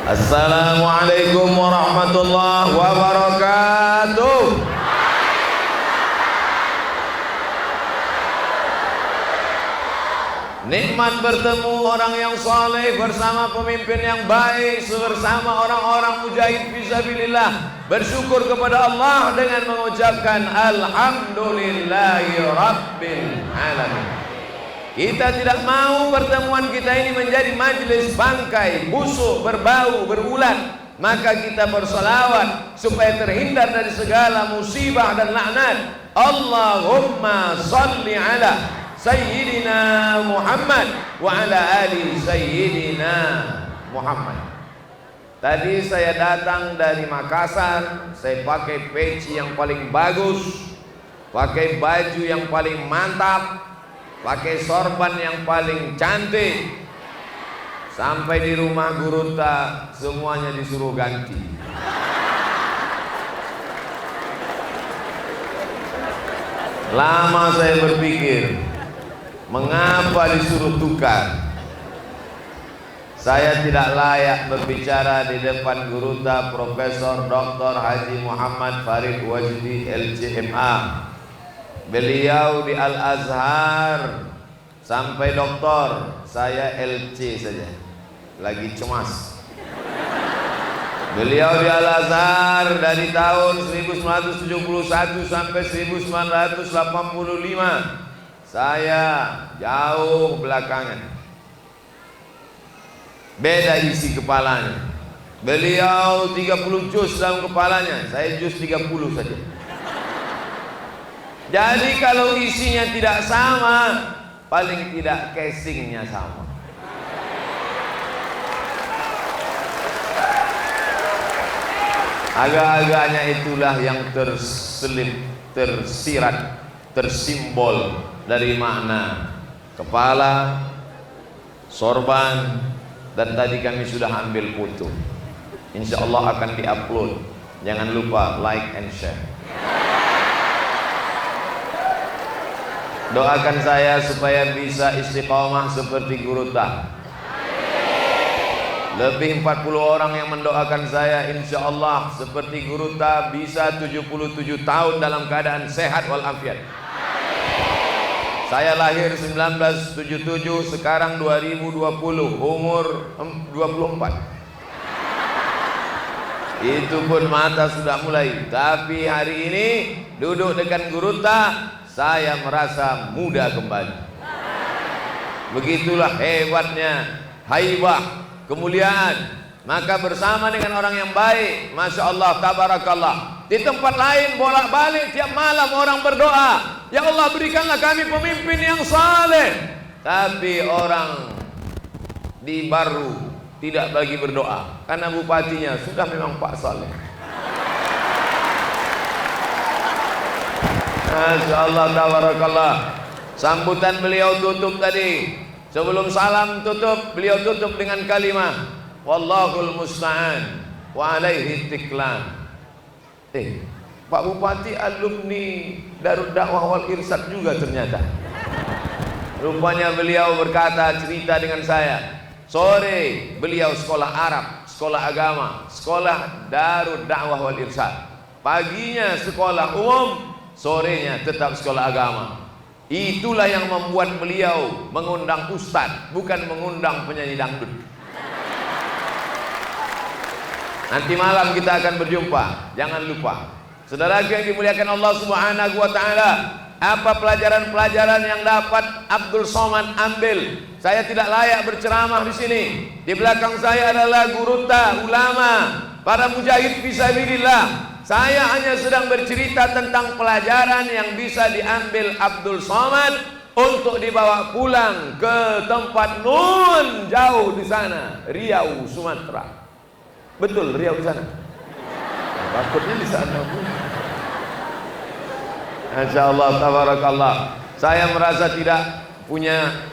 Assalamualaikum warahmatullahi wabarakatuh. Nikmat bertemu orang yang saleh bersama pemimpin yang baik, bersama orang-orang mujahid fisabilillah. Bersyukur kepada Allah dengan mengucapkan alhamdulillahi rabbil alamin. Kita tidak mau pertemuan kita ini menjadi majelis bangkai, busuk, berbau, berulat. Maka kita bersalawat supaya terhindar dari segala musibah dan laknat. Allahumma salli ala Sayyidina Muhammad wa ala ali Sayyidina Muhammad. Tadi saya datang dari Makassar, saya pakai peci yang paling bagus, pakai baju yang paling mantap, pakai sorban yang paling cantik. Sampai di rumah Gurunta semuanya disuruh ganti. Lama saya berpikir, mengapa disuruh tukar? Saya tidak layak berbicara di depan Gurunta Profesor Dr. Haji Muhammad Farid Wajdi LCMA. Beliau di Al-Azhar sampai doktor, saya LC saja, lagi cemas. Beliau di Al-Azhar dari tahun 1971 sampai 1985. Saya jauh belakangan. Beda isi kepalanya. Beliau 30 juz dalam kepalanya, saya juz 30 saja. Jadi kalau isinya tidak sama, paling tidak casingnya sama. Agak-agaknya itulah yang terselip, tersirat, tersimbol dari makna kepala, sorban, dan tadi kami sudah ambil foto. Insya Allah akan diupload. Jangan lupa like and share. Doakan saya supaya bisa istiqomah seperti Gurunta. Lebih 40 orang yang mendoakan saya, insya Allah seperti Gurunta bisa 77 tahun dalam keadaan sehat walafiat. Saya lahir 1977, sekarang 2020, umur 24. Itu pun mata sudah mulai. Tapi hari ini duduk dengan Gurunta, saya merasa muda kembali. Begitulah hebatnya haibah, kemuliaan. Maka bersama dengan orang yang baik, Masya Allah, tabarakallah. Di tempat lain bolak-balik tiap malam orang berdoa, ya Allah berikanlah kami pemimpin yang saleh. Tapi orang di Baru tidak lagi berdoa karena bupatinya sudah memang Pak Saleh. Masya Allah, tabarakallah. Sambutan beliau tutup tadi, sebelum salam tutup, beliau tutup dengan kalimat wallahul musta'an wa alaihi tiklan. Pak Bupati alumni Darud Dakwah wal Irsyad juga ternyata. Rupanya beliau berkata, cerita dengan saya, sore beliau sekolah Arab, sekolah agama, sekolah Darud Dakwah wal Irsyad. Paginya sekolah umum, sorenya tetap sekolah agama. Itulah yang membuat beliau mengundang ustadz, bukan mengundang penyanyi dangdut. Nanti malam kita akan berjumpa, jangan lupa. Saudaraku yang dimuliakan Allah Subhanahu wa taala, apa pelajaran-pelajaran yang dapat Abdul Somad ambil? Saya tidak layak berceramah di sini. Di belakang saya adalah Gurunta, ulama, para mujahid fisabilillah. Saya hanya sedang bercerita tentang pelajaran yang bisa diambil Abdul Somad untuk dibawa pulang ke tempat nun jauh di sana, Riau, Sumatera. Betul, Riau di sana. Takutnya di sana pun. Masya Allah, tabarakallah. Saya merasa tidak punya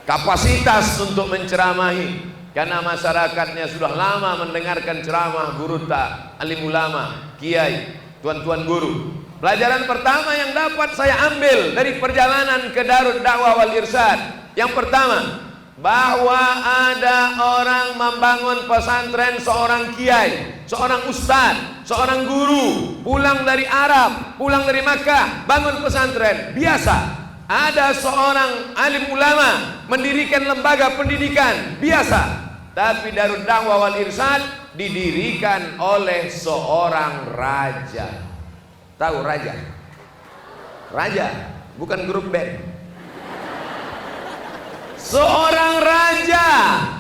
kapasitas untuk menceramahi karena masyarakatnya sudah lama mendengarkan ceramah Gurunta, alim ulama, kiai, tuan-tuan guru. Pelajaran pertama yang dapat saya ambil dari perjalanan ke Darud Dakwah wal Irsyad, yang pertama, bahwa ada orang membangun pesantren, seorang kiai, seorang ustadz, seorang guru pulang dari Arab, pulang dari Makkah, bangun pesantren biasa. Ada seorang alim ulama mendirikan lembaga pendidikan biasa. Tapi Darud Dakwah wal Irsyad didirikan oleh seorang raja. Tahu raja? Raja, bukan grup band. Seorang raja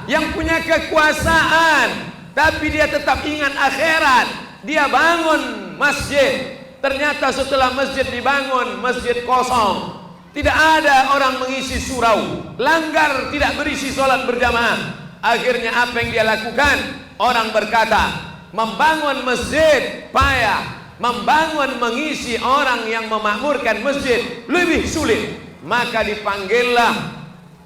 yang punya kekuasaan, tapi dia tetap ingat akhirat. Dia bangun masjid. Ternyata setelah masjid dibangun, masjid kosong. Tidak ada orang mengisi surau. Langgar tidak berisi sholat berjamaah. Akhirnya apa yang dia lakukan? Orang berkata, membangun masjid payah, membangun mengisi orang yang memakmurkan masjid lebih sulit. Maka dipanggillah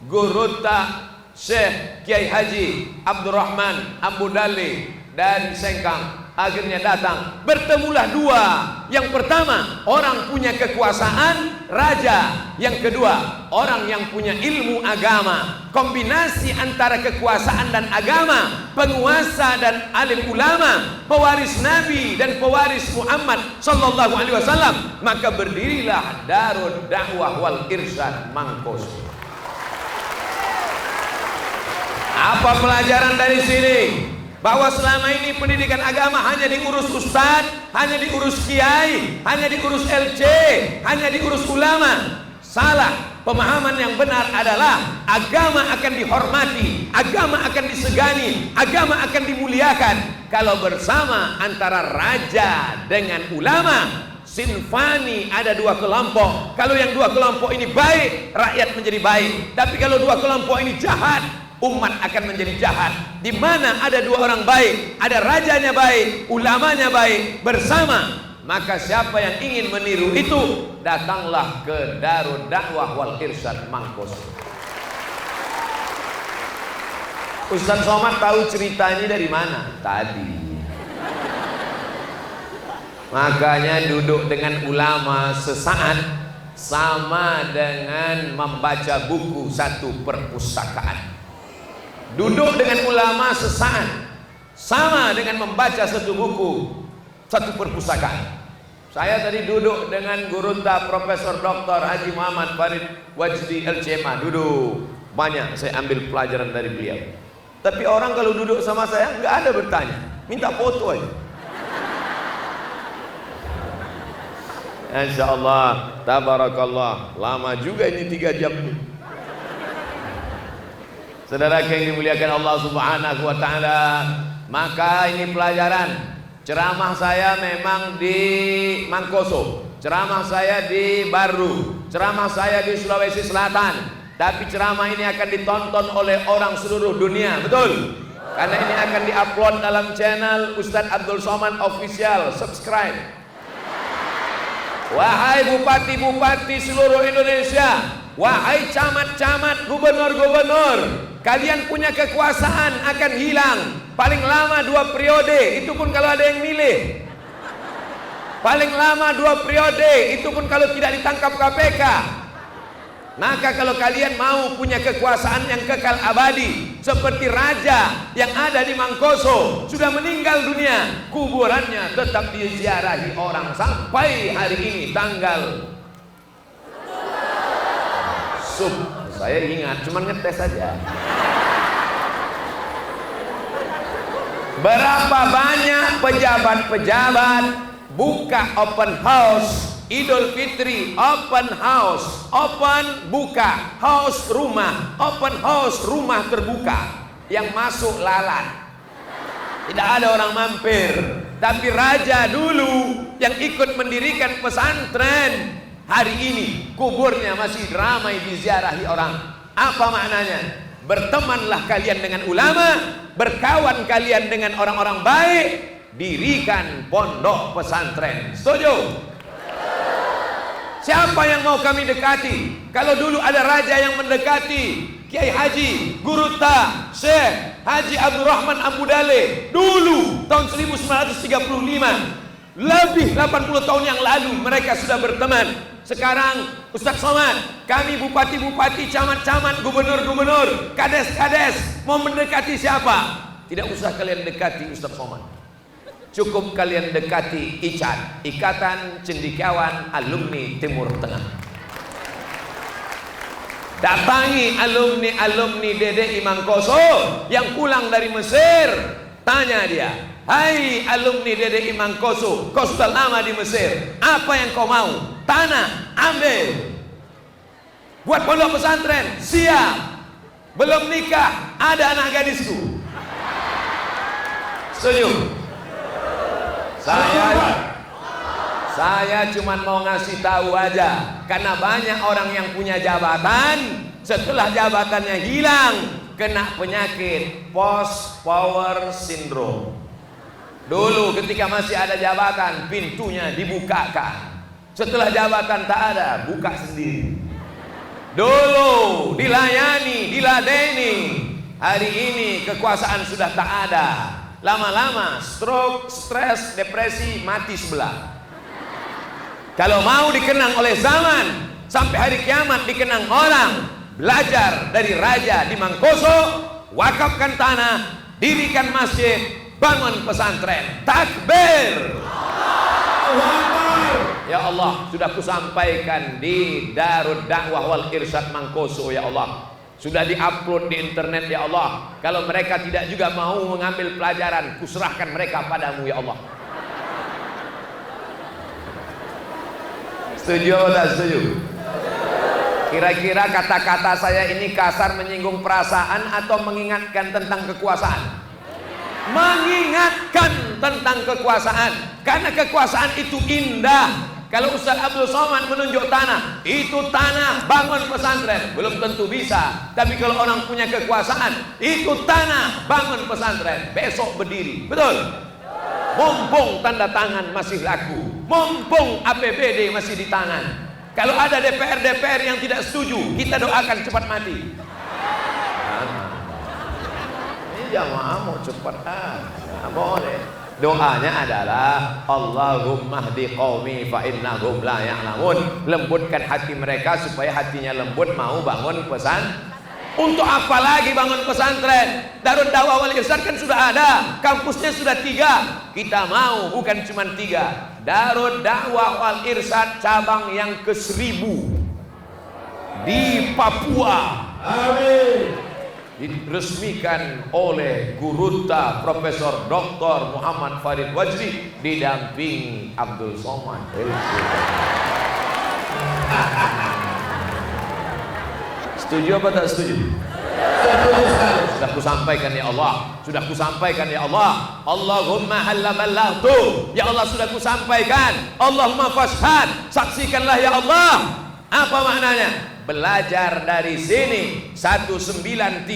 Gurutta Syekh Kiai Haji Abdurrahman Ambudali dari Sengkang. Akhirnya datang, bertemulah dua. Yang pertama, orang punya kekuasaan, raja. Yang kedua, orang yang punya ilmu agama. Kombinasi antara kekuasaan dan agama, penguasa dan alim ulama, pewaris Nabi dan pewaris Muhammad sallallahu alaihi wasallam. Maka berdirilah Darud Dakwah wal Irsyad Mangkoso. Apa pelajaran dari sini? Bahwa selama ini pendidikan agama hanya diurus ustadz, hanya diurus kiai, hanya diurus LC, hanya diurus ulama. Salah. Pemahaman yang benar adalah agama akan dihormati, agama akan disegani, agama akan dimuliakan kalau bersama antara raja dengan ulama. Sinfani, ada dua kelompok. Kalau yang dua kelompok ini baik, rakyat menjadi baik. Tapi kalau dua kelompok ini jahat, umat akan menjadi jahat. Di mana ada dua orang baik, ada rajanya baik, ulamanya baik bersama, maka siapa yang ingin meniru itu, datanglah ke Darud Dakwah wal Irsyad Mangkoso. Ustaz Somad tahu ceritanya dari mana? Tadi. Makanya duduk dengan ulama sesaat sama dengan membaca buku satu perpustakaan. Duduk dengan ulama sesaat sama dengan membaca satu buku, satu perpustakaan. Saya tadi duduk dengan Gurutta Profesor Dr. Haji Muhammad Farid Wajdi LCMA. Duduk, banyak saya ambil pelajaran dari beliau. Tapi orang kalau duduk sama saya nggak ada bertanya, minta foto aja. Insya Allah, tabarakallah, lama juga ini 3 jam. Saudara yang dimuliakan Allah Subhanahu wa taala, maka ini pelajaran. Ceramah saya memang di Mangkoso, ceramah saya di Baru, ceramah saya di Sulawesi Selatan. Tapi ceramah ini akan ditonton oleh orang seluruh dunia, betul? Karena ini akan diupload dalam channel Ustadz Abdul Somad Official. Subscribe. Wahai bupati-bupati seluruh Indonesia, wahai camat-camat, gubernur-gubernur, kalian punya kekuasaan akan hilang. Paling lama 2 periode, itu pun kalau ada yang milih. Paling lama 2 periode, itu pun kalau tidak ditangkap KPK. Maka kalau kalian mau punya kekuasaan yang kekal abadi, seperti raja yang ada di Mangkoso, sudah meninggal dunia, kuburannya tetap diziarahi orang sampai hari ini tanggal saya ingat, cuma ngetes saja. Berapa banyak pejabat-pejabat buka open house Idul Fitri, open house, open buka, house rumah, open house rumah terbuka, yang masuk lalat, tidak ada orang mampir. Tapi raja dulu yang ikut mendirikan pesantren, hari ini kuburnya masih ramai diziarahi orang. Apa maknanya? Bertemanlah kalian dengan ulama, berkawan kalian dengan orang-orang baik, dirikan pondok pesantren. Setuju? Siapa yang mau kami dekati? Kalau dulu ada raja yang mendekati Kiai Haji Gurutta Syekh Haji Abdurrahman Ambudale dulu tahun 1935, Lebih 80 tahun yang lalu mereka sudah berteman. Sekarang Ustaz Somad, kami bupati-bupati, camat-camat, gubernur-gubernur, kades-kades mau mendekati siapa? Tidak usah kalian dekati Ustaz Somad. Cukup kalian dekati ICAT, Ikatan Cendekiawan Alumni Timur Tengah. Datangi alumni DDI Mangkoso yang pulang dari Mesir. Tanya dia, hai alumni DDI Mangkoso, kau sudah lama di Mesir, apa yang kau mau? Tanah, ambil. Buat pondok pesantren, siap. Belum nikah, ada anak gadisku. Setuju? Saya cuma mau ngasih tahu aja, karena banyak orang yang punya jabatan, setelah jabatannya hilang, kena penyakit post power syndrome. Dulu ketika masih ada jabatan, pintunya dibukakan. Setelah jabatan tak ada, buka sendiri. Dulu dilayani, diladeni. Hari ini kekuasaan sudah tak ada. Lama-lama stroke, stres, depresi, mati sebelah. Kalau mau dikenang oleh zaman, sampai hari kiamat dikenang orang, belajar dari raja di Mangkoso, wakafkan tanah, dirikan masjid, bangun pesantren. Takbir. Ya Allah, sudah kusampaikan di Darud Dakwah wal Irsyad Mangkoso, ya Allah. Sudah diupload di internet, ya Allah. Kalau mereka tidak juga mau mengambil pelajaran, kuserahkan mereka padamu, ya Allah. Setuju atau tak setuju? Kira-kira kata-kata saya ini kasar, menyinggung perasaan, atau mengingatkan tentang kekuasaan? Mengingatkan tentang kekuasaan, karena kekuasaan itu indah. Kalau Ustaz Abdul Somad menunjuk tanah, itu tanah bangun pesantren, belum tentu bisa. Tapi kalau orang punya kekuasaan, itu tanah bangun pesantren, besok berdiri. Betul? Mumpung tanda tangan masih laku, mumpung APBD masih di tangan. Kalau ada DPR yang tidak setuju, kita doakan cepat mati. Ini jamaah mau cepat, nggak boleh. Doanya adalah Allahumma hdi qaumi fa innahum la ya'lamun. Lembutkan hati mereka supaya hatinya lembut, mau bangun pesantren. Untuk apa lagi bangun pesantren? Darud Dakwah wal Irsyad kan sudah ada, kampusnya sudah 3. Kita mau bukan cuma 3. Darud Dakwah wal Irsyad cabang yang ke-1000 di Papua. Amin. Diresmikan oleh Guruta Profesor Dr. Muhammad Farid Wajri didampingi Abdul Somad. Setuju apa tak setuju? Sudah kusampaikan ya Allah, sudah kusampaikan ya Allah. Allahumma halla ballagtu, ya Allah sudah kusampaikan. Allahumma fashhad, saksikanlah ya Allah. Apa maknanya? Belajar dari sini 1935,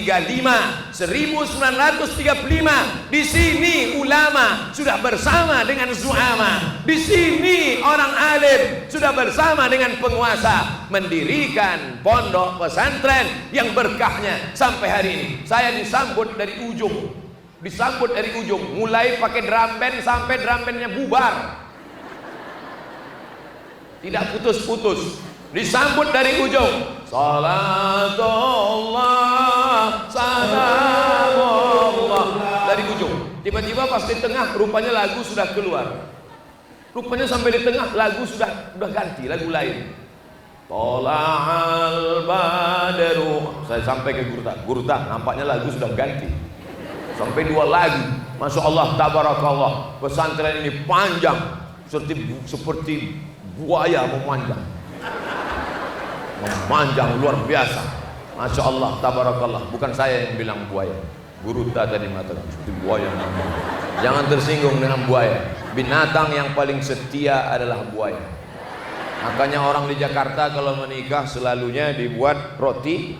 1935 di sini ulama sudah bersama dengan zuama, di sini orang alim sudah bersama dengan penguasa mendirikan pondok pesantren yang berkahnya sampai hari ini. Saya disambut dari ujung, mulai pakai drum band sampai drum bandnya bubar, tidak putus-putus. Disambut dari ujung, salatullah, salamullah, dari ujung. Tiba-tiba pas di tengah, rupanya lagu sudah keluar. Rupanya sampai di tengah lagu sudah ganti, lagu lain. Tola'al badru. Saya sampai ke Gurta, nampaknya lagu sudah ganti. Sampai 2 lagu. Masya Allah, tabarakallah. Pesantren ini panjang, seperti buaya memanjang. Memanjang luar biasa. Masya Allah, tabarakallah. Bukan saya yang bilang buaya, Guruta tadi mengatakan seperti buaya. Jangan tersinggung dengan buaya. Binatang yang paling setia adalah buaya. Makanya orang di Jakarta kalau menikah selalunya dibuat roti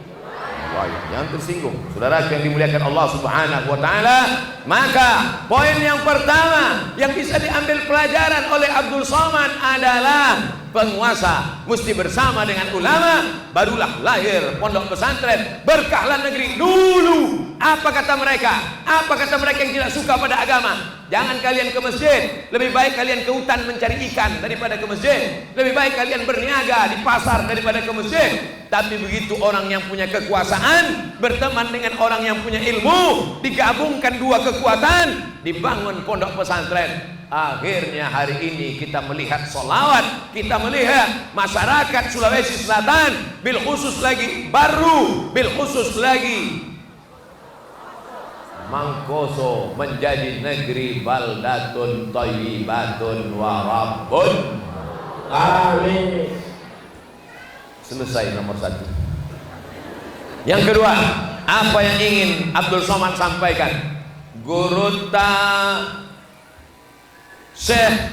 buaya. Jangan tersinggung, saudara yang dimuliakan Allah Subhanahu wa taala. Maka poin yang pertama yang bisa diambil pelajaran oleh Abdul Somad adalah penguasa mesti bersama dengan ulama, barulah lahir pondok pesantren, berkahlah negeri. Dulu apa kata mereka? Apa kata mereka yang tidak suka pada agama? Jangan kalian ke masjid, lebih baik kalian ke hutan mencari ikan daripada ke masjid. Lebih baik kalian berniaga di pasar daripada ke masjid. Tapi begitu orang yang punya kekuasaan berteman dengan orang yang punya ilmu, digabungkan dua kekuatan, dibangun pondok pesantren. Akhirnya hari ini kita melihat sholawat, kita melihat masyarakat Sulawesi Selatan, bil khusus lagi baru, bil khusus lagi Mangkoso menjadi negeri baldatun thayyibatun wa rabbun alamin. Selesai nomor satu. Yang kedua, apa yang ingin Abdul Somad sampaikan? Guruta Syekh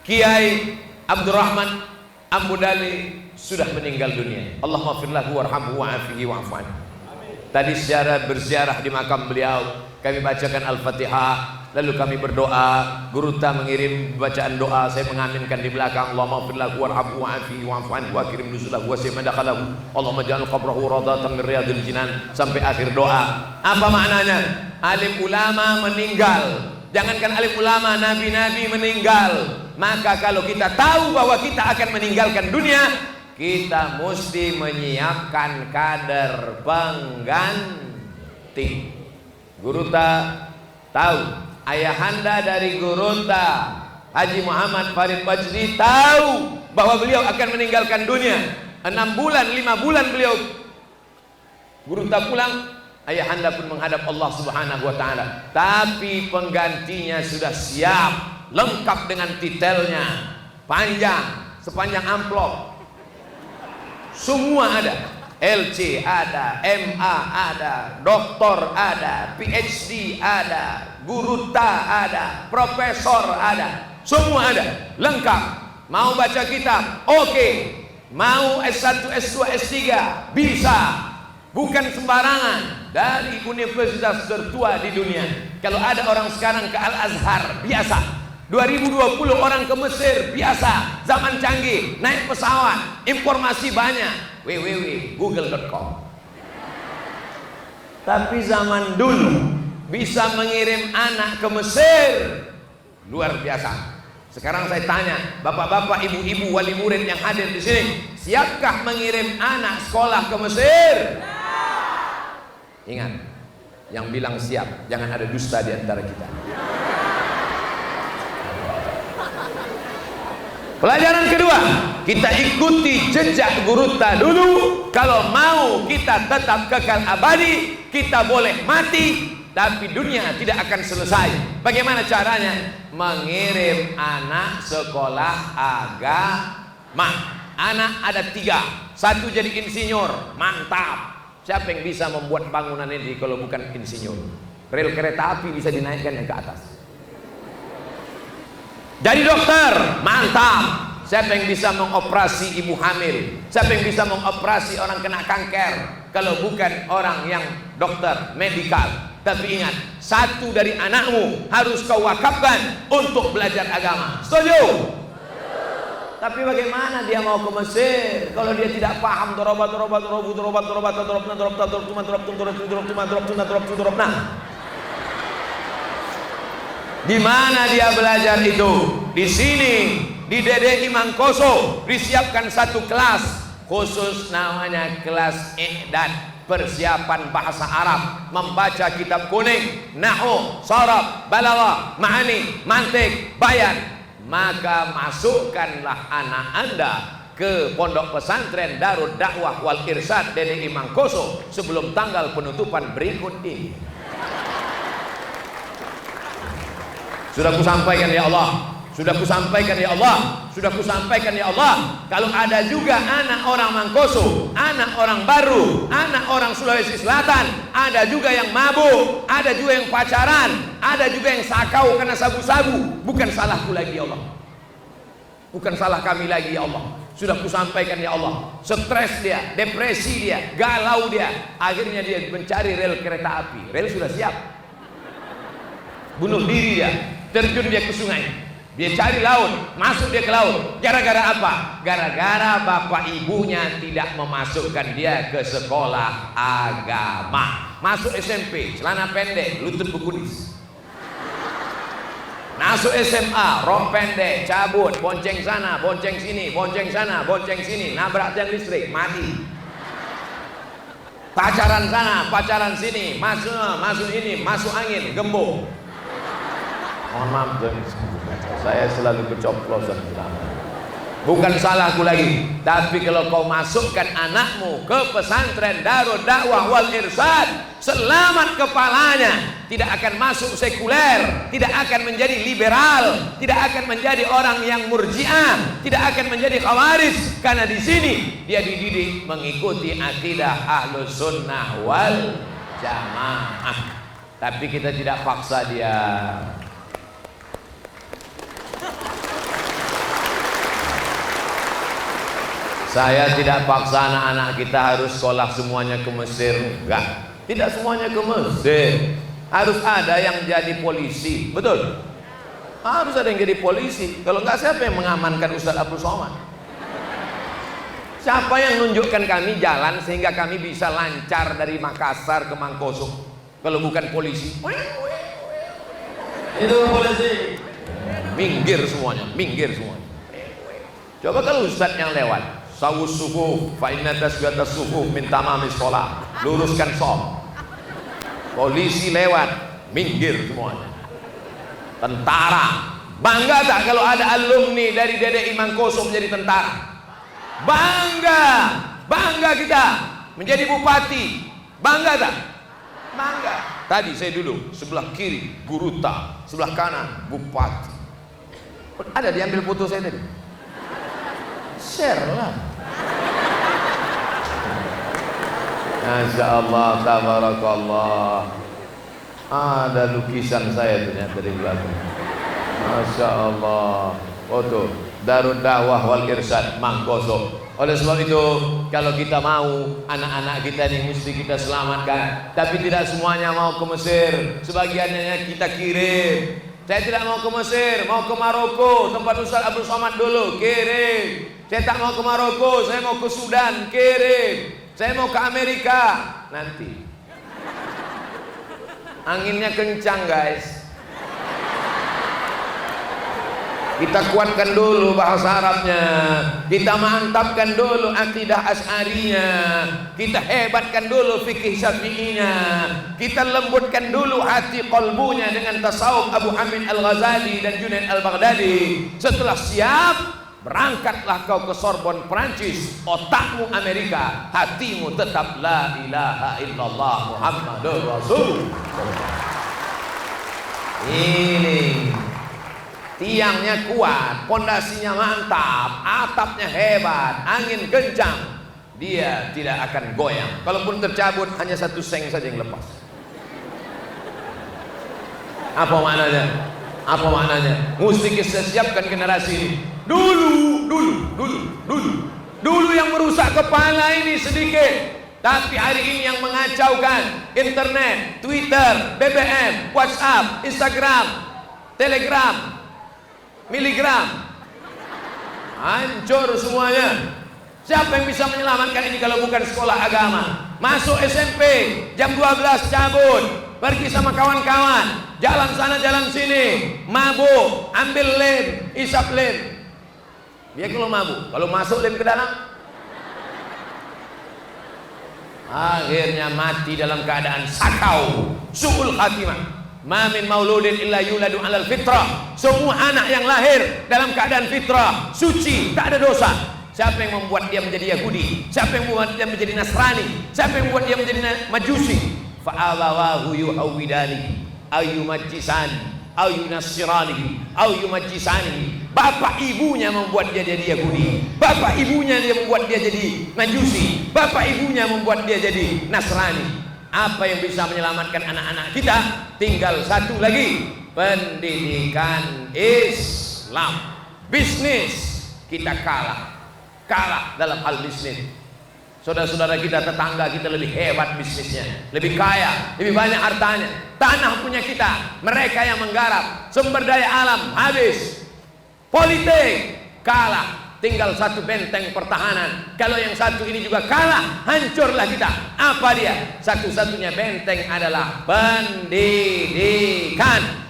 Kiai Abdurrahman Ambudali sudah meninggal dunia. Allahumma firlahu warhamhu wa'afihi wa'afu anhu. Tadi secara berziarah di makam beliau, kami bacakan Al-Fatihah, lalu kami berdoa. Guruta mengirim bacaan doa, saya mengaminkan di belakang. Allahumma firlahu warhamhu wa'afihi wa'afu anhu wa akrim nuzulahu wa simadakhalahu. Allahumma ja'al qabrahu radatan min riyadil jinan, sampai akhir doa. Apa maknanya? Alim ulama meninggal. Jangankan alim ulama, nabi-nabi meninggal. Maka kalau kita tahu bahwa kita akan meninggalkan dunia, kita mesti menyiapkan kader pengganti. Guruta tahu, ayahanda dari Guruta Haji Muhammad Farid Bajri tahu bahwa beliau akan meninggalkan dunia. 6 bulan, 5 bulan beliau Guruta pulang, ayahanda pun menghadap Allah Subhanahu wa ta'ala. Tapi penggantinya sudah siap, lengkap dengan titelnya, panjang, sepanjang amplop. Semua ada, LC ada, MA ada, doktor ada, PhD ada, Guruta ada, profesor ada, semua ada, lengkap. Mau baca kitab, oke. Mau S1, S2, S3, bisa. Bukan sembarangan, dari universitas tertua di dunia. Kalau ada orang sekarang ke Al-Azhar, biasa. 2020 orang ke Mesir, biasa. Zaman canggih, naik pesawat, informasi banyak, www.google.com. Tapi zaman dulu bisa mengirim anak ke Mesir, luar biasa. Sekarang saya tanya, bapak-bapak, ibu-ibu, wali murid yang hadir di sini, siapkah mengirim anak sekolah ke Mesir? Ingat, yang bilang siap, jangan ada dusta di antara kita. Pelajaran kedua, kita ikuti jejak Guruta dulu. Kalau mau kita tetap kekal abadi, kita boleh mati, tapi dunia tidak akan selesai. Bagaimana caranya? Mengirim anak sekolah agama. Anak ada 3, 1 jadi insinyur, mantap. Siapa yang bisa membuat bangunan ini kalau bukan insinyur? Rel kereta api bisa dinaikkan yang ke atas. Jadi dokter, mantap. Siapa yang bisa mengoperasi ibu hamil? Siapa yang bisa mengoperasi orang kena kanker? Kalau bukan orang yang dokter, medikal. Tapi ingat, 1 dari anakmu harus kau wakafkan untuk belajar agama. Setuju? Tapi bagaimana dia mau ke Mesir kalau dia tidak paham di mana dia belajar itu? Di sini, di DDI Mangkoso disiapkan 1 kelas khusus, namanya kelas i'dad, persiapan bahasa Arab, membaca kitab kuning, nahwu, sharaf, balaghah, ma'ani, mantik, bayan. Maka masukkanlah anak Anda ke pondok pesantren Darud Dakwah wal Irsyad DDI Mangkoso sebelum tanggal penutupan berikut ini. Sudah kusampaikan ya Allah, sudah kusampaikan ya Allah, sudah kusampaikan ya Allah. Kalau ada juga anak orang Mangkoso, anak orang baru, anak orang Sulawesi Selatan, ada juga yang mabuk, ada juga yang pacaran, ada juga yang sakau karena sabu-sabu. Bukan salahku lagi ya Allah, bukan salah kami lagi ya Allah. Sudah kusampaikan ya Allah. Stres dia, depresi dia, galau dia, akhirnya dia mencari rel kereta api. Rel sudah siap, bunuh diri dia, terjun dia ke sungai. Dia cari laut, masuk dia ke laut. Gara-gara apa? Gara-gara bapak ibunya tidak memasukkan dia ke sekolah agama. Masuk SMP, celana pendek, lutut berkumis. Masuk SMA, rok pendek, cabut, bonceng sana, bonceng sini, bonceng sana, bonceng sini, nabrak tiang listrik, mati. Pacaran sana, pacaran sini, masuk ini, masuk angin, gembung. Mohon maaf, saya selalu keceplosan. Bukan salahku lagi, tapi kalau kau masukkan anakmu ke pesantren Darul Dakwah wal Irsyad, selamat kepalanya. Tidak akan masuk sekuler, tidak akan menjadi liberal, tidak akan menjadi orang yang murjiah, tidak akan menjadi khawarij, karena di sini dia dididik mengikuti akidah Ahlus Sunnah wal Jamaah. Tapi kita tidak paksa dia. Saya tidak paksa anak-anak kita harus sekolah semuanya ke Mesir. Enggak, tidak semuanya ke Mesir. Harus ada yang jadi polisi, betul? Harus ada yang jadi polisi. Kalau enggak, siapa yang mengamankan Ustaz Abdul Somad? Siapa yang menunjukkan kami jalan sehingga kami bisa lancar dari Makassar ke Mangkosok? Kalau bukan polisi. Itu polisi. Minggir semuanya, minggir semuanya. Coba kalau Ustaz yang lewat, sawus sufuh fa inna tasbihatas sufuh min tamamis shalah, luruskan shaf. Polisi lewat, minggir semuanya. Tentara, bangga tak kalau ada alumni dari DDI Mangkosok menjadi tentara? Bangga, bangga kita menjadi bupati. Bangga tak? Bangga. Tadi saya dulu sebelah kiri Guruta, sebelah kanan bupati. Ada diambil foto saya tadi. Share lah. Masya Allah, tabarakallah. Ada lukisan saya ternyata di belakang. Masya Allah. Foto Darul Dakwah wal Irsyad Mangkosok. Oleh sebab itu, kalau kita mau anak-anak kita ini mesti kita selamatkan. Tapi tidak semuanya mau ke Mesir. Sebagiannya kita kirim. Saya tidak mau ke Mesir, mau ke Maroko, tempat Ustaz Abdul Somad dulu, kirim. Saya tak mau ke Maroko, saya mau ke Sudan, kirim. Saya mau ke Amerika, nanti. Anginnya kencang, guys. Kita kuatkan dulu bahasa Arabnya, kita mantapkan dulu akidah Asy'ariynya, kita hebatkan dulu fikih Syafi'inya, kita lembutkan dulu hati qalbunya dengan tasawuf Abu Hamid Al-Ghazali dan Junaid Al-Baghdadi. Setelah siap, berangkatlah kau ke Sorbonne Prancis, otakmu Amerika, hatimu tetap la ilaha illallah Muhammadur Rasul. Ini tiangnya kuat, pondasinya mantap, atapnya hebat, angin kencang, dia tidak akan goyang. Kalaupun tercabut, hanya satu seng saja yang lepas. Apa maknanya? Apa maknanya? Mesti kita siapkan generasi ini. Dulu yang merusak kepala ini sedikit, tapi hari ini yang mengacaukan internet, Twitter, BBM, WhatsApp, Instagram, Telegram, miligram, hancur semuanya. Siapa yang bisa menyelamatkan ini kalau bukan sekolah agama? Masuk SMP jam 12 cabut, pergi sama kawan-kawan, jalan sana jalan sini, mabuk, ambil lem, isap lem. Dia kalau mabuk, kalau masuk lem ke dalam, akhirnya mati dalam keadaan sakau, su'ul khatimah. Ma min mauludin illa yuladu alal fitrah. Semua anak yang lahir dalam keadaan fitrah, suci, tak ada dosa. Siapa yang membuat dia menjadi Yahudi? Siapa yang membuat dia menjadi Nasrani? Siapa yang membuat dia menjadi Majusi? Fa'abawahu yuhawidani ayyumajjisani ayyunassirani ayyumajjisani. Bapak ibunya membuat dia jadi Yahudi, bapak ibunya dia membuat dia jadi Majusi, bapak ibunya membuat dia jadi Nasrani. Apa yang bisa menyelamatkan anak-anak kita? Tinggal satu lagi, pendidikan Islam. Bisnis kita kalah dalam hal bisnis. Saudara-saudara kita, tetangga kita lebih hebat bisnisnya, lebih kaya, lebih banyak hartanya. Tanah punya kita, mereka yang menggarap. Sumber daya alam habis. Politik kalah. Tinggal satu benteng pertahanan. Kalau yang satu ini juga kalah, hancurlah kita. Apa dia? Satu-satunya benteng adalah pendidikan.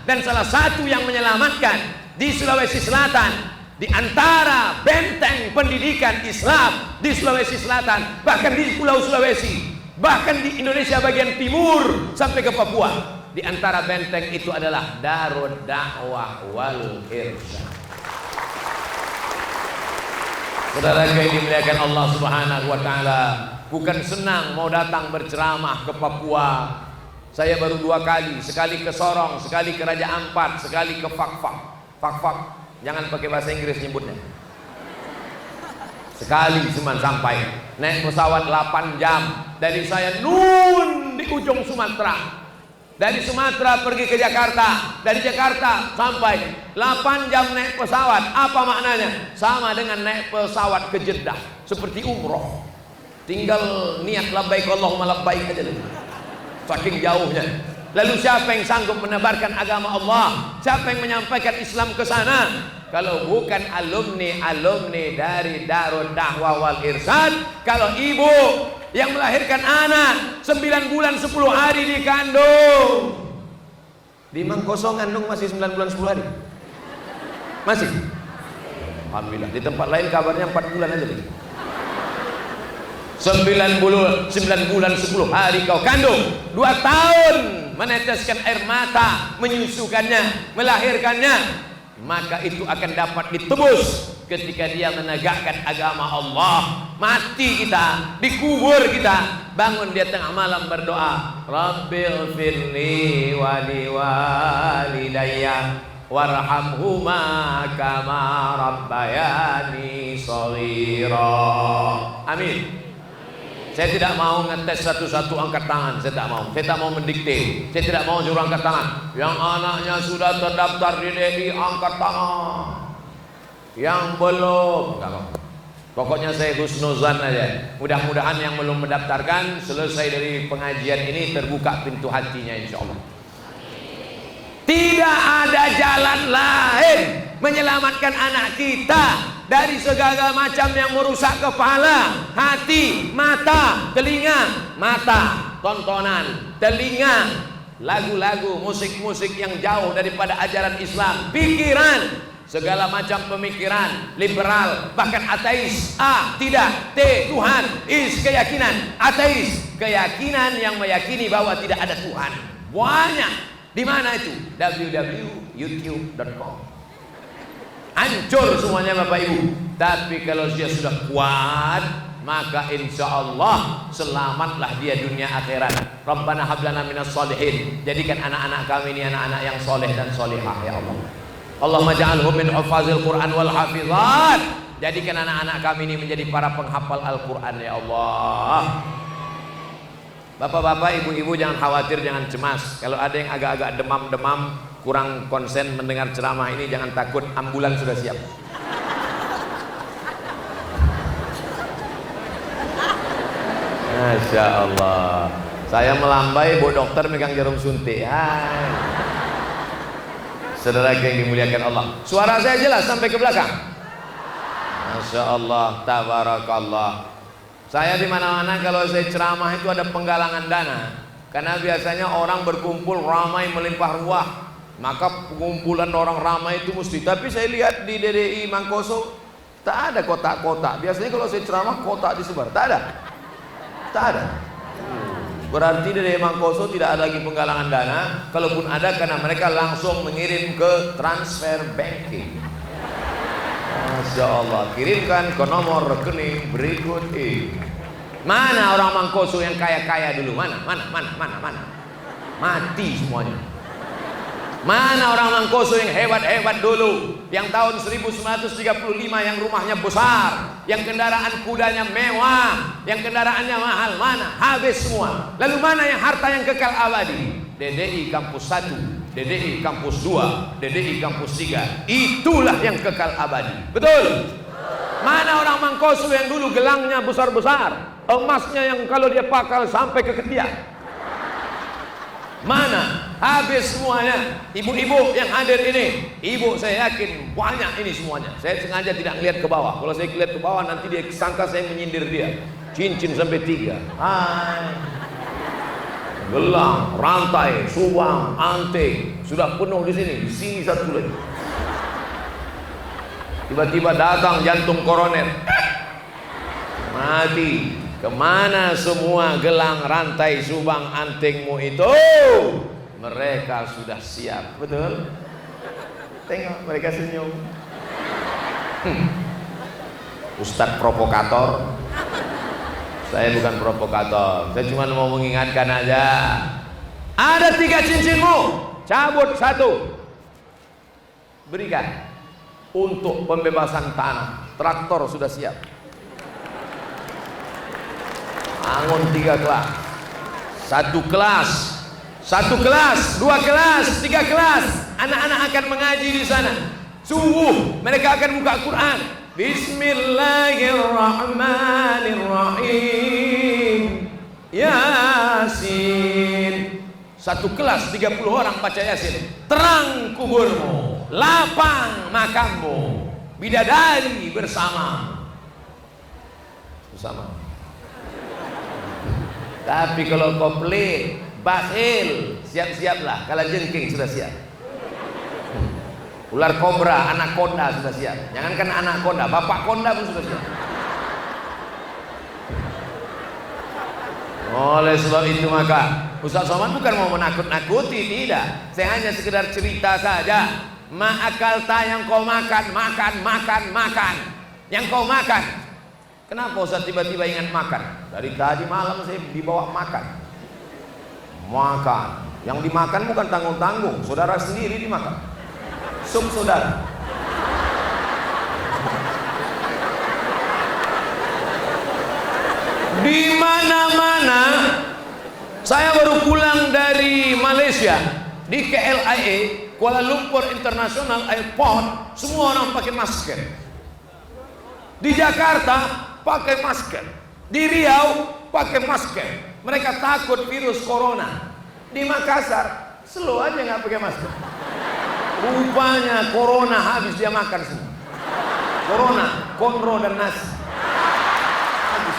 dan salah satu yang menyelamatkan di Sulawesi Selatan, di antara benteng pendidikan Islam di Sulawesi Selatan, bahkan di Pulau Sulawesi, bahkan di Indonesia bagian timur sampai ke Papua, di antara benteng itu adalah Darud Dakwah wal Irsyad. Saudara yang dimuliakan Allah Subhanahu wa taala, bukan senang mau datang berceramah ke Papua. Saya baru 2 kali, sekali ke Sorong, sekali ke Raja Ampat, sekali ke Fakfak. Fakfak, jangan pakai bahasa Inggris nyebutnya. Sekali cuma sampai, naik pesawat 8 jam dari saya nun di ujung Sumatera. Dari Sumatera pergi ke Jakarta, dari Jakarta sampai 8 jam naik pesawat. Apa maknanya? Sama dengan naik pesawat ke Jeddah, seperti umroh. Tinggal niat labbaik Allahumma labbaik aja dulu. Saking jauhnya. Lalu siapa yang sanggup menebarkan agama Allah? Siapa yang menyampaikan Islam ke sana? Kalau bukan alumni dari Darud Dakwah wal Irsyad, kalau ibu yang melahirkan anak 9 bulan 10 hari dikandung. Di Mangkoso ngandung masih 9 bulan 10 hari? Masih? Alhamdulillah. Di tempat lain kabarnya 4 bulan aja nih. 9 bulan 10 hari kau kandung, 2 tahun meneteskan air mata, menyusukannya, melahirkannya, maka itu akan dapat ditebus ketika dia menegakkan agama Allah. Mati kita, dikubur kita, bangun dia tengah malam berdoa, Rabbil firli wali walidayya warhamhuma kama rabbayani shaghira. Amin. Saya tidak mau ngetes satu-satu angkat tangan, saya tak mau. Saya tak mau mendikte. Saya tidak mau suruh angkat tangan. Yang anaknya sudah terdaftar di DI angkat tangan. Yang belum, enggak mau. Pokoknya saya husnuzan aja. Mudah-mudahan yang belum mendaftarkan selesai dari pengajian ini terbuka pintu hatinya insyaallah. Tidak ada jalan lain menyelamatkan anak kita dari segala macam yang merusak kepala, hati, mata, telinga, mata, tontonan, telinga, lagu-lagu, musik-musik yang jauh daripada ajaran Islam, pikiran, segala macam pemikiran liberal, bahkan ateis. A tidak, T Tuhan, is keyakinan, ateis keyakinan yang meyakini bahwa tidak ada Tuhan. Banyak. Di mana itu? www.youtube.com. Hancur semuanya Bapak Ibu. Tapi kalau dia sudah kuat, maka insya Allah selamatlah dia dunia akhirat. Rabbana hablana minas solihin. Jadikan anak-anak kami ini anak-anak yang soleh dan solehah ya Allah. Allahumma ja'alhum min hufazil Quran wal hafizat. Jadikan anak-anak kami ini menjadi para penghafal Al-Quran ya Allah. Bapak-bapak, ibu-ibu jangan khawatir, jangan cemas. Kalau ada yang agak-agak demam-demam, kurang konsen mendengar ceramah ini, jangan takut, ambulan sudah siap. Masya Allah. Saya melambai, bu dokter megang jarum suntik. Hai. Saudara yang dimuliakan Allah, suara saya jelas sampai ke belakang. Masya Allah, tabarakallah. Saya di mana-mana kalau saya ceramah itu ada penggalangan dana, karena biasanya orang berkumpul ramai melimpah ruah, maka pengumpulan orang ramai itu mesti. Tapi saya lihat di DDI Mangkoso tak ada kotak-kotak. Biasanya kalau saya ceramah kotak disebar, tak ada. Berarti DDI Mangkoso tidak ada lagi penggalangan dana. Kalaupun ada, karena mereka langsung mengirim ke transfer banking. Masya Allah, kirimkan ke nomor rekening berikut ini. Mana orang Mangkoso yang kaya-kaya dulu? Mana? Mati semuanya. Mana orang Mangkoso yang hebat-hebat dulu? Yang tahun 1935 yang rumahnya besar, yang kendaraan kudanya mewah, yang kendaraannya mahal, mana? Habis semua. Lalu mana yang harta yang kekal abadi? DDI Kampus 1, DDI Kampus 2, DDI Kampus 3. Itulah yang kekal abadi. Betul? Mana orang Mangkoso yang dulu gelangnya besar-besar, emasnya yang kalau dia pakal sampai ke ketiak? Mana? Habis semuanya. Ibu-ibu yang hadir ini, ibu saya yakin banyak ini semuanya. Saya sengaja tidak melihat ke bawah. Kalau saya lihat ke bawah nanti dia sangka saya menyindir dia. Cincin sampai 3. Hai. gelang, rantai, subang, anting sudah penuh di sini satu lagi. Tiba-tiba datang jantung koroner, mati. Kemana semua gelang, rantai, subang, antingmu itu? Mereka sudah siap, betul? Tengok mereka senyum. Ustadz provokator. Saya bukan provokator, saya cuma mau mengingatkan aja. Ada 3 cincinmu, cabut 1, berikan untuk pembebasan tanah. Traktor sudah siap. Bangun 3 kelas, 1 kelas, 1 kelas, 2 kelas, 3 kelas. Anak-anak akan mengaji di sana. Subuh mereka akan buka Quran. Bismillahirrahmanirrahim. Yasin. 1 kelas 30 orang baca Yasin. Terang kuburmu, lapang makammu, bidadari bersama. Tapi kalau kau pelit, bakhil, siap-siaplah. Kalau jengking sudah siap. Ular kobra, anak konda sudah siap. Jangankan anak konda, bapak konda pun sudah siap. Oleh sebab itu maka Ustaz Somad bukan mau menakut-nakuti, tidak. Saya hanya sekedar cerita saja. Ma'akalta yang kau makan. Yang kau makan. Kenapa Ustaz tiba-tiba ingat makan? Dari tadi malam saya dibawa makan. Yang dimakan bukan tanggung-tanggung, saudara sendiri dimakan. Sup saudara. Di mana-mana. Saya baru pulang dari Malaysia, di KLIA, Kuala Lumpur International Airport, semua orang pakai masker. Di Jakarta pakai masker, di Riau pakai masker. Mereka takut virus corona. Di Makassar slow aja nggak pakai masker. Rupanya corona habis dia makan semua. Corona, konro dan nasi. Habis.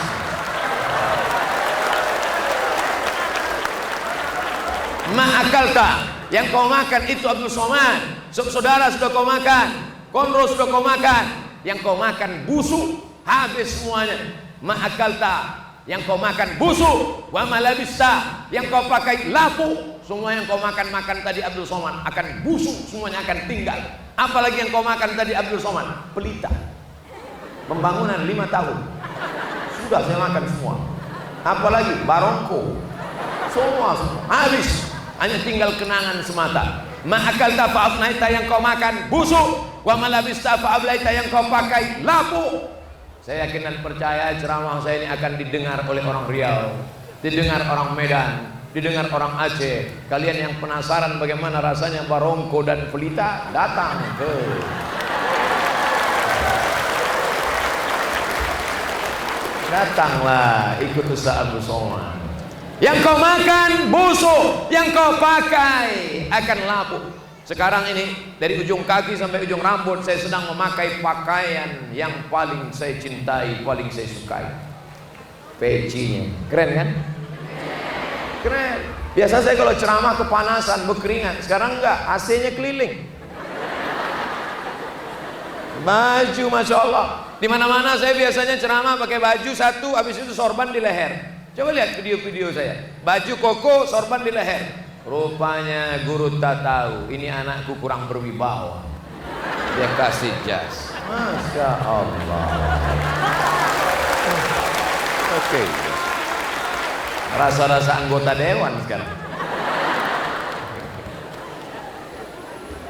Ma'akalta, yang kau makan itu Abdul Somad. Saudara sudah kau makan, konro sudah kau makan. Yang kau makan busuk, habis semuanya. Ma'akalta, yang kau makan busuk. Wa malabista, yang kau pakai lapu. Semua yang kau makan tadi Abdul Somad akan busuk, semuanya akan tinggal. Apalagi yang kau makan tadi Abdul Somad, pelita. Pembangunan 5 tahun. Sudah saya makan semua. Apalagi barongko. Semua habis. Hanya tinggal kenangan semata. Ma'akalta fa'afnaita, yang kau makan busuk. Wa malabista fa'ablaita, yang kau pakai lapu. Saya yakin dan percaya ceramah saya ini akan didengar oleh orang Riau, didengar orang Medan, didengar orang Aceh. Kalian yang penasaran bagaimana rasanya barongko dan pelita, datang ke datanglah ikut Ustaz Abdul Somad. Yang kau makan busuk, yang kau pakai akan lapuk. Sekarang ini dari ujung kaki sampai ujung rambut saya sedang memakai pakaian yang paling saya cintai, paling saya sukai. Pecinya keren kan? Keren. Biasa saya kalau ceramah kepanasan, berkeringat. Sekarang enggak, AC-nya keliling. Baju Masya Allah. Di mana-mana saya biasanya ceramah pakai baju satu, habis itu sorban di leher. Coba lihat video-video saya. Baju koko, sorban di leher. Rupanya guru tak tahu, ini anakku kurang berwibawa. Dia kasih jas. Masya Allah. Oke. Rasa-rasa anggota dewan sekarang.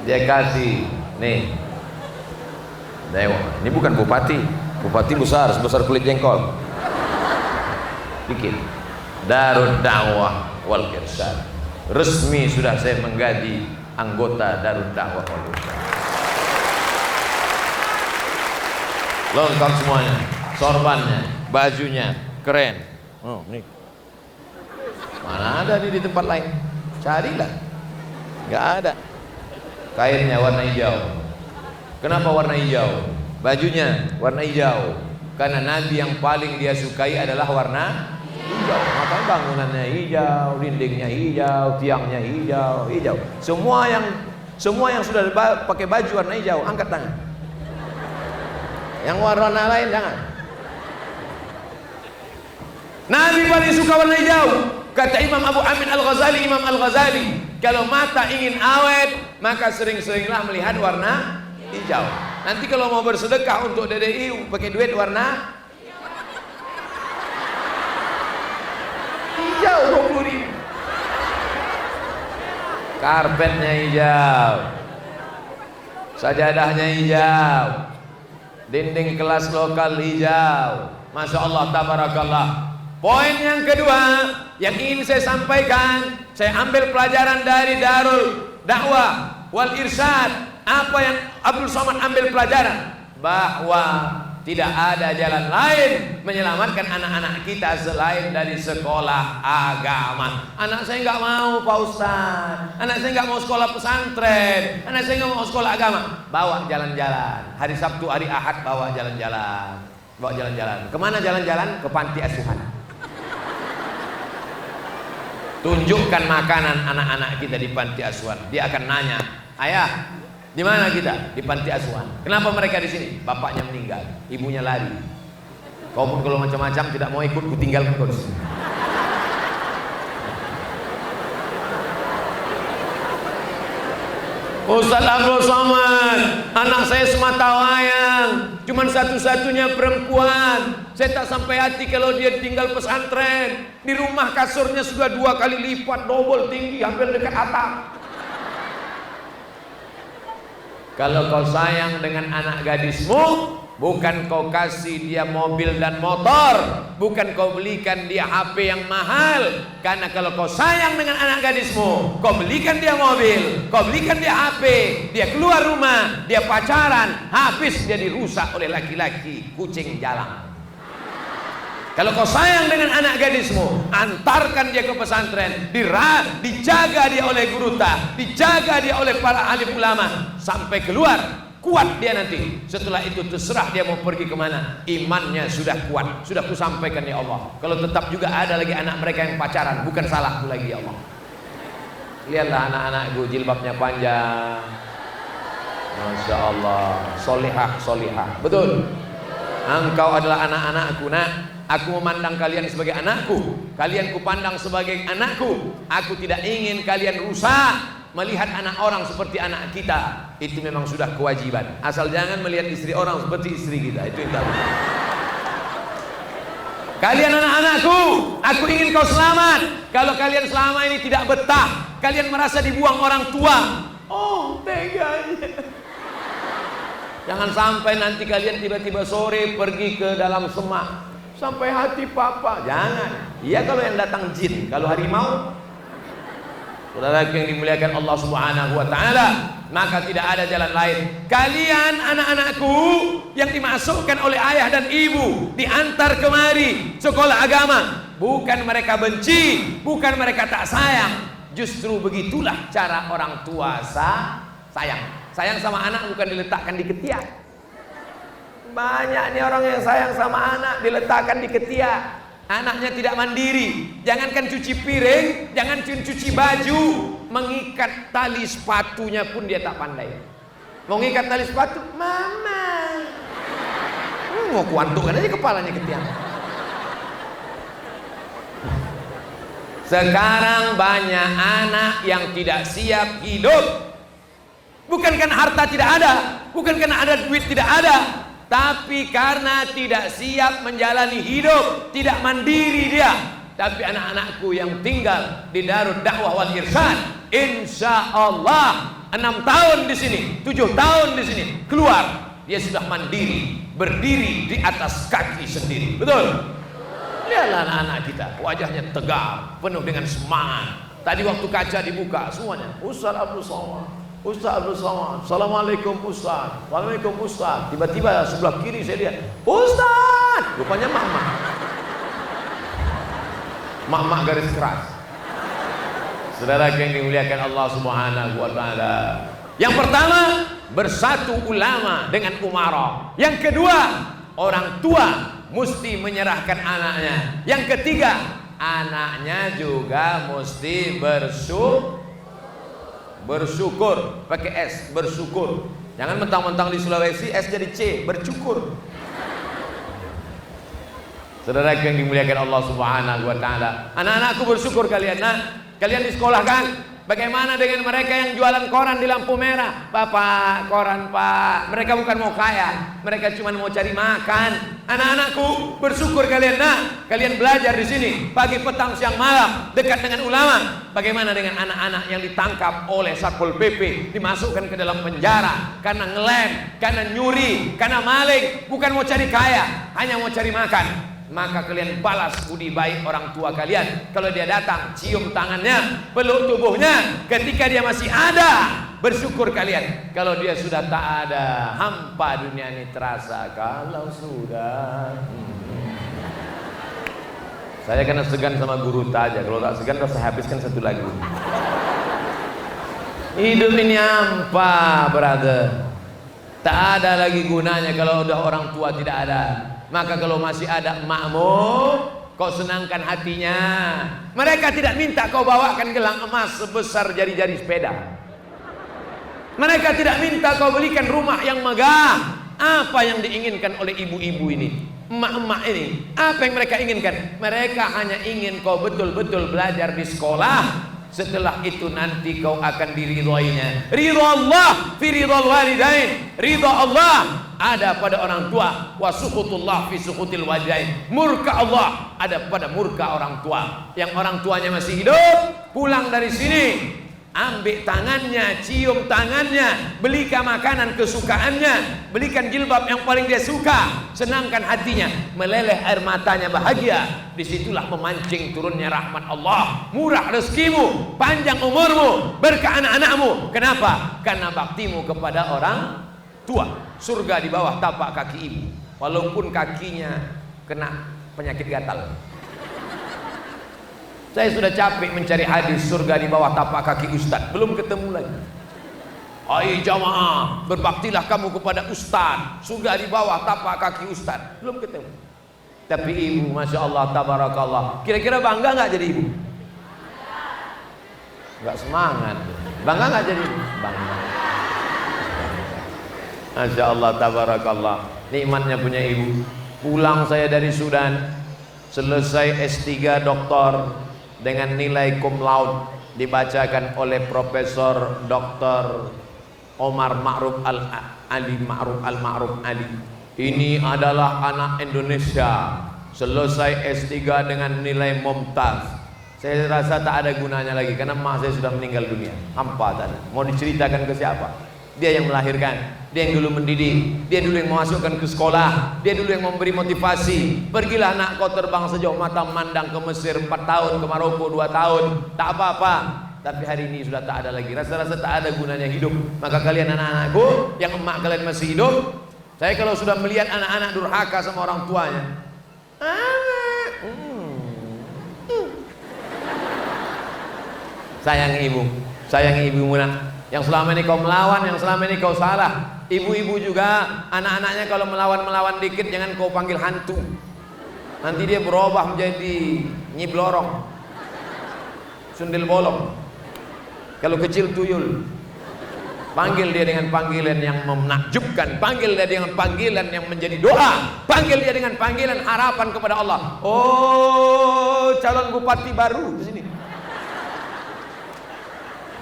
Dia kasih nih dewan. Ini bukan bupati. Bupati besar, sebesar kulit jengkol. Bikin Darud Dakwah wal Irsyad. Resmi sudah saya menggaji anggota Darud Dakwah wal Irsyad. Lengkap semuanya, sorbannya, bajunya keren. Oh, nih. Mana ada di tempat lain? Carilah. Nggak ada. Kainnya warna hijau. Kenapa warna hijau? Bajunya warna hijau. Karena Nabi yang paling dia sukai adalah warna hijau. Makanya bangunannya hijau, dindingnya hijau, tiangnya hijau. Semua yang sudah pakai baju warna hijau, angkat tangan. Yang warna lain jangan. Nabi paling suka warna hijau. Kata Imam Abu Amin Al-Ghazali, kalau mata ingin awet, maka sering-seringlah melihat warna hijau. Nanti kalau mau bersedekah untuk DDI pakai duit warna hijau 20.000. Karpetnya hijau, sajadahnya hijau, dinding kelas lokal hijau. Masya Allah, tabarakallah. Poin yang kedua yang ingin saya sampaikan, saya ambil pelajaran dari Darul Dakwah wal Irsyad. Apa yang Abdul Somad ambil pelajaran? Bahwa tidak ada jalan lain menyelamatkan anak-anak kita selain dari sekolah agama. Anak saya nggak mau Pak Ustaz, anak saya nggak mau sekolah pesantren, anak saya nggak mau sekolah agama. Bawa jalan-jalan, hari Sabtu, hari Ahad bawa jalan-jalan. Bawa jalan-jalan. Kemana jalan-jalan? Ke panti asuhan. Tunjukkan makanan anak-anak kita di panti asuhan. Dia akan nanya, ayah, di mana kita? Di panti asuhan. Kenapa mereka di sini? Bapaknya meninggal, ibunya lari. Kau pun kalau macam-macam tidak mau ikut, kutinggalkan kau di sini. Ustaz Abdul Somad, anak saya semata wayang, cuman satu-satunya perempuan. Saya tak sampai hati kalau dia tinggal pesantren. Di rumah kasurnya sudah 2 kali lipat, double tinggi, hampir dekat atap. Kalau kau sayang dengan anak gadismu, bukan kau kasih dia mobil dan motor, bukan kau belikan dia HP yang mahal. Karena kalau kau sayang dengan anak gadismu, kau belikan dia mobil, kau belikan dia HP, dia keluar rumah, dia pacaran, habis dia dirusak oleh laki-laki kucing jalan. Kalau kau sayang dengan anak gadismu, antarkan dia ke pesantren, dijaga dia oleh guru ta, dijaga dia oleh para alim ulama sampai keluar, kuat dia nanti. Setelah itu terserah dia mau pergi kemana, imannya sudah kuat. Sudah kusampaikan ya Allah. Kalau tetap juga ada lagi anak mereka yang pacaran, bukan salahku lagi ya Allah. Lihatlah anak-anakku jilbabnya panjang, Masya Allah, solihah. Betul. Engkau adalah anak-anakku, nak. Aku memandang kalian sebagai anakku, kalian kupandang sebagai anakku. Aku tidak ingin kalian rusak melihat anak orang seperti anak kita. Itu memang sudah kewajiban. Asal jangan melihat istri orang seperti istri kita. Itu yang tahu. Kalian anak-anakku, aku ingin kau selamat. Kalau kalian selama ini tidak betah, kalian merasa dibuang orang tua, oh teganya. Jangan sampai nanti kalian tiba-tiba sore pergi ke dalam semak, sampai hati papa. Jangan. Iya kalau yang datang jin, kalau harimau. Saudara yang dimuliakan Allah Subhanahu wa taala, maka tidak ada jalan lain. Kalian anak-anakku yang dimasukkan oleh ayah dan ibu, diantar kemari sekolah agama, bukan mereka benci, bukan mereka tak sayang. Justru begitulah cara orang tua sayang. Sayang sama anak bukan diletakkan di ketiak. Banyak nih orang yang sayang sama anak diletakkan di ketiak. Anaknya tidak mandiri. Jangankan cuci piring, jangan cuci baju, mengikat tali sepatunya pun dia tak pandai. Mau ngikat tali sepatu, mama. Mau kuantukkan aja kepalanya ketiak. Sekarang banyak anak yang tidak siap hidup. Bukan karena harta tidak ada, bukan karena ada duit tidak ada, tapi karena tidak siap menjalani hidup, tidak mandiri dia. Tapi anak-anakku yang tinggal di Darul Dakwah wal Irsyad, insya Allah 6 tahun di sini, 7 tahun di sini, keluar dia sudah mandiri, berdiri di atas kaki sendiri. Betul? Lihatlah anak-anak kita, wajahnya tegar, penuh dengan semangat. Tadi waktu kaca dibuka semuanya, Ustaz Abdul Somad, Ustaz Abdul Somad, Assalamualaikum Ustaz, Waalaikum Ustaz. Tiba-tiba sebelah kiri saya lihat, Ustaz, rupanya mak garis keras. Saudara yang dimuliakan Allah Subhanahu wa taala. Yang pertama, bersatu ulama dengan umara. Yang kedua, orang tua mesti menyerahkan anaknya. Yang ketiga, anaknya juga mesti bersyukur, pakai S, bersyukur. Jangan mentang-mentang di Sulawesi S jadi C, bercukur. Saudara yang dimuliakan Allah Subhanahu wa taala, anak-anakku bersyukur kalian. Nah, kalian disekolahkan. Bagaimana dengan mereka yang jualan koran di lampu merah? Bapak, koran Pak. Mereka bukan mau kaya, mereka cuma mau cari makan. Anak-anakku, bersyukur kalian. Nah, kalian belajar di sini pagi, petang, siang, malam, dekat dengan ulama. Bagaimana dengan anak-anak yang ditangkap oleh Satpol PP, dimasukkan ke dalam penjara karena ngelem, karena nyuri, karena maling, bukan mau cari kaya, hanya mau cari makan. Maka kalian balas budi baik orang tua kalian. Kalau dia datang, cium tangannya, peluk tubuhnya. Ketika dia masih ada, bersyukur kalian. Kalau dia sudah tak ada, hampa dunia ini terasa. Kalau sudah saya kena segan sama guru aja. Kalau tak segan, saya habiskan satu lagu. Hidup ini hampa, brother. Tak ada lagi gunanya kalau udah orang tua tidak ada. Maka kalau masih ada emakmu, kau senangkan hatinya. Mereka tidak minta kau bawakan gelang emas sebesar jari-jari sepeda. Mereka tidak minta kau belikan rumah yang megah. Apa yang diinginkan oleh ibu-ibu ini, emak-emak ini? Apa yang mereka inginkan? Mereka hanya ingin kau betul-betul belajar di sekolah. Setelah itu nanti kau akan diridhoinya. Ridho Allah fi ridhal walidain. Ridho Allah ada pada orang tua, wa sukhutullah fi sukhutil walidain. Murka Allah ada pada murka orang tua. Yang orang tuanya masih hidup, pulang dari sini, ambil tangannya, cium tangannya, belikan makanan kesukaannya, belikan jilbab yang paling dia suka, senangkan hatinya, meleleh air matanya bahagia. Disitulah memancing turunnya rahmat Allah, murah rezekimu, panjang umurmu, berkah anak-anakmu. Kenapa? Karena baktimu kepada orang tua. Surga di bawah tapak kaki ibu, walaupun kakinya kena penyakit gatal. Saya sudah capek mencari hadis surga di bawah tapak kaki ustaz, belum ketemu lagi. Hai jamaah, berbaktilah kamu kepada ustaz, surga di bawah tapak kaki ustaz, belum ketemu. Tapi ibu, masya Allah, tabarakallah. Kira-kira bangga nggak jadi ibu? Nggak semangat. Bangga nggak jadi ibu? Bangga. Masya Allah, tabarakallah. Nikmatnya punya ibu. Pulang saya dari Sudan, selesai S3 doktor dengan nilai cum laude, dibacakan oleh Profesor Dr. Omar Ma'ruf Al-Ali. Ini adalah anak Indonesia, selesai S3 dengan nilai mumtaz. Saya rasa tak ada gunanya lagi karena emak saya sudah meninggal dunia. Hampa tadi. Mau diceritakan ke siapa? Dia yang melahirkan, dia yang dulu mendidik, dia dulu yang memasukkan ke sekolah, dia dulu yang memberi motivasi. Pergilah nak kau terbang sejauh mata memandang ke Mesir 4 tahun, ke Maroko 2 tahun, tak apa-apa. Tapi hari ini sudah tak ada lagi. Rasa-rasa tak ada gunanya hidup. Maka kalian anak-anakku yang emak kalian masih hidup, saya kalau sudah melihat anak-anak durhaka sama orang tuanya, sayang ibumu nak. Yang selama ini kau melawan, yang selama ini kau salah. Ibu-ibu juga, anak-anaknya kalau melawan dikit jangan kau panggil hantu. Nanti dia berubah menjadi Nyi Blorong, Sundel Bolong. Kalau kecil tuyul. Panggil dia dengan panggilan yang menakjubkan, panggil dia dengan panggilan yang menjadi doa, panggil dia dengan panggilan harapan kepada Allah. Oh, calon bupati baru di sini.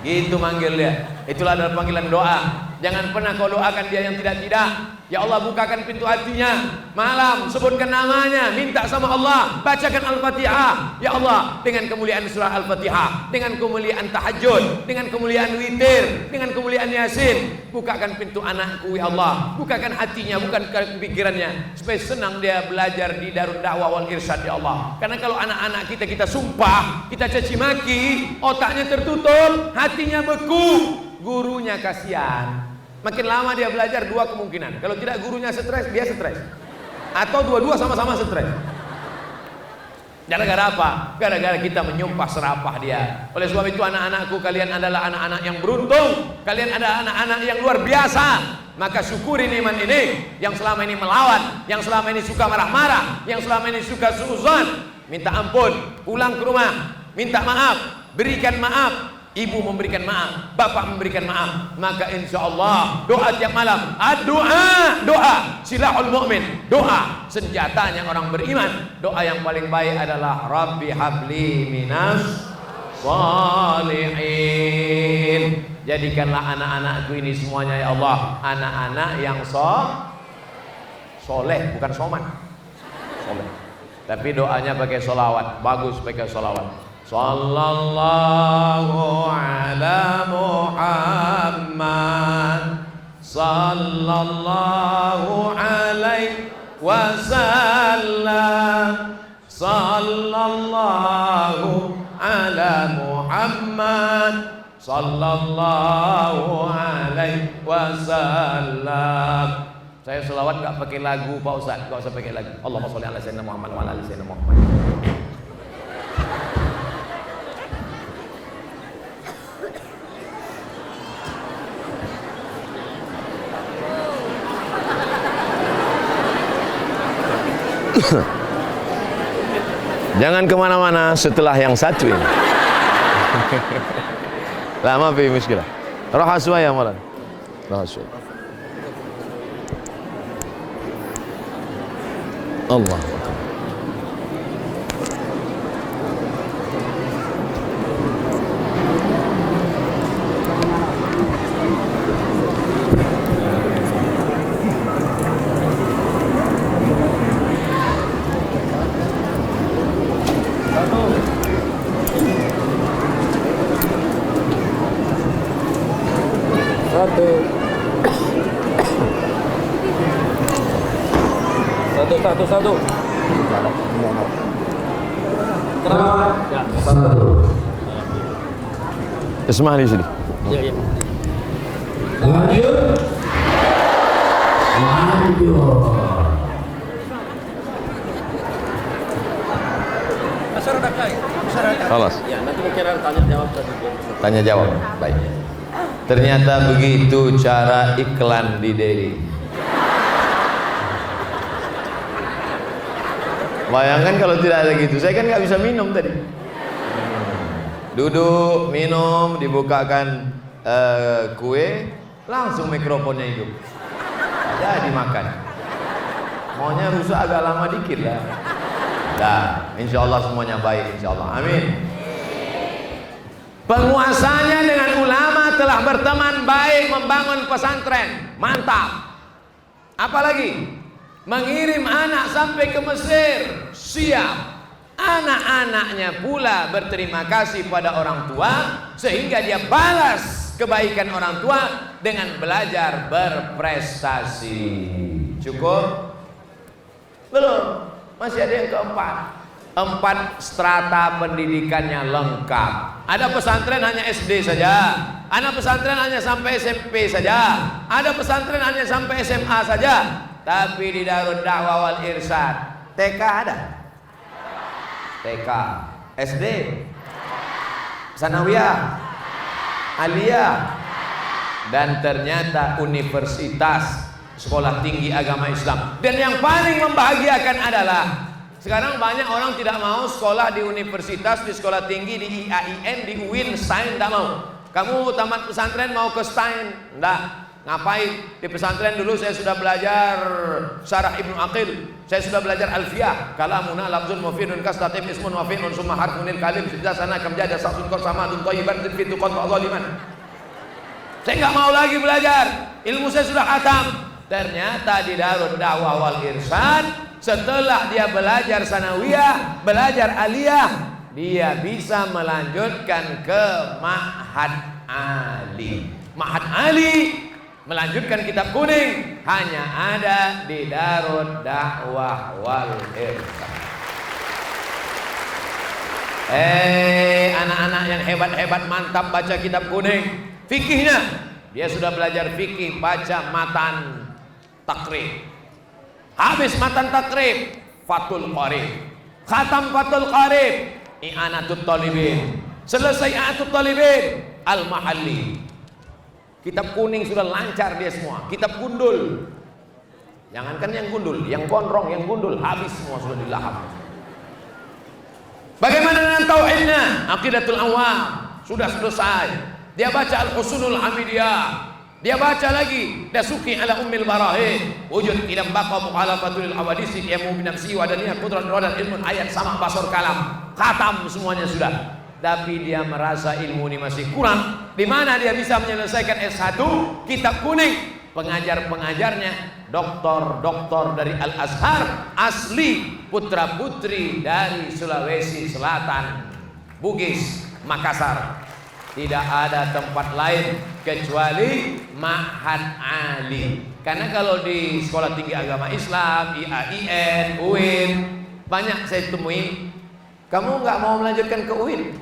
Gitu manggil dia. Itulah adalah panggilan doa. Jangan pernah kau doakan dia yang tidak-tidak. Ya Allah, bukakan pintu hatinya. Malam sebutkan namanya, minta sama Allah, bacakan Al-Fatihah. Ya Allah, dengan kemuliaan surah Al-Fatihah, dengan kemuliaan tahajud, dengan kemuliaan witir, dengan kemuliaan Yasin, bukakan pintu anakku ya Allah. Bukakan hatinya, bukakan pikirannya, supaya senang dia belajar di Darul Dakwah wal Irsyad ya Allah. Karena kalau anak-anak kita sumpah, kita caci maki, otaknya tertutup, hatinya beku, gurunya kasihan. Makin lama dia belajar, dua kemungkinan. Kalau tidak gurunya stres, dia stres. Atau dua-dua sama-sama stres. Gara-gara apa? Gara-gara kita menyumpah serapah dia. Oleh sebab itu anak-anakku, kalian adalah anak-anak yang beruntung. Kalian adalah anak-anak yang luar biasa. Maka syukuri nikmat ini. Yang selama ini melawan, yang selama ini suka marah-marah, yang selama ini suka suuzon, minta ampun, pulang ke rumah, minta maaf, berikan maaf. Ibu memberikan maaf, bapak memberikan maaf, maka insya Allah doa tiap malam, doa silahul mu'min, doa senjatanya orang beriman. Doa yang paling baik adalah Rabbi habli minas sholihin. Jadikanlah anak-anakku ini semuanya ya Allah anak-anak yang soleh, bukan soman, soleh. Tapi doanya pakai solawat, bagus pakai solawat. Sallallahu ala Muhammad, sallallahu alaihi wasallam, sallallahu ala Muhammad, sallallahu alaihi wasallam. Saya selawat gak pakai lagu Pak Ustaz, gak usah pakai lagu. Allahumma sholli ala sayyidina Muhammad wa ala ali sayyidina Muhammad. Jangan kemana-mana setelah yang satu ini. Lama fi muskilah. Raha suaya malan. Raha suaya. Allah. Satu. Ismail di sini. Iya. Lanjut. Alas. Ya, nanti mungkin tanya jawab tadi. Tanya jawab. Baik. Ternyata begitu cara iklan di Delhi. Bayangkan kalau tidak ada gitu, saya kan nggak bisa minum tadi. Duduk, minum, dibukakan kue, langsung mikrofonnya hidup. Jadi makan. Maunya rusak agak lama dikit lah. Dah, insya Allah semuanya baik, insya Allah. Amin. Penguasanya dengan ulama telah berteman baik membangun pesantren, mantap. Apalagi? Mengirim anak sampai ke Mesir, siap. Anak-anaknya pula berterima kasih pada orang tua, sehingga dia balas kebaikan orang tua dengan belajar berprestasi. Cukup? Belum, masih ada yang keempat. 4 strata pendidikannya lengkap. Ada pesantren hanya SD saja, ada pesantren hanya sampai SMP saja, ada pesantren hanya sampai SMA saja. Tapi di Darul Dakwah wal Irsyad TK ada, TK, SD, Sanawiyah, Aliyah, dan ternyata universitas, sekolah tinggi agama Islam. Dan yang paling membahagiakan adalah sekarang banyak orang tidak mau sekolah di universitas, di sekolah tinggi, di IAIN, di UIN, STAIN, tidak mau. Kamu tamat pesantren mau ke STAIN? Enggak. Ngapain? Di pesantren dulu saya sudah belajar Syarah Ibnu Aqil, saya sudah belajar Alfiyah, kalamuna lafzun mufidun kastatim ismun wafi'un summa harfunil kalim sana kamjada sa'sun korsamadun thayyiban fitu qadwa zaliman. Saya nggak mau lagi belajar, ilmu saya sudah khatam. Ternyata di Darul Dakwah wal Irsyad, setelah dia belajar sanawiyah, belajar aliyah, dia bisa melanjutkan ke Ma'had Ali. Ma'had Ali melanjutkan kitab kuning hanya ada di Darul Dakwah wal Irsyad. Anak-anak yang hebat-hebat mantap baca kitab kuning. Fikihnya dia sudah belajar fikih, baca matan takrib. Habis matan takrib, Fathul Qarib. Khatam Fathul Qarib, I'anatul Talibin. Selesai I'anatul Talibin, Al-Mahalli. Kitab kuning sudah lancar dia semua. Kitab gundul, jangankan yang gundul, yang gondrong, yang gundul habis semua sudah dilahap. Bagaimana dengan tauhidnya? Aqidatul awam sudah selesai. Dia baca Al-Husunul Hamidiyah. Dia baca lagi Dasuki ala ummil barahin wujud idam baqa mukhalafatul awadisi yamu binafsi wa daniyah qudrat dan ilmun ayat sama basur kalam. Khatam semuanya sudah. Tapi dia merasa ilmu ini masih kurang. Di mana dia bisa menyelesaikan S1 kitab kuning? Pengajar-pengajarnya doktor-doktor dari Al-Azhar asli, putra-putri dari Sulawesi Selatan, Bugis, Makassar. Tidak ada tempat lain kecuali Ma'had Ali. Karena kalau di Sekolah Tinggi Agama Islam, IAIN, UIN, banyak saya temui, kamu nggak mau melanjutkan ke UIN?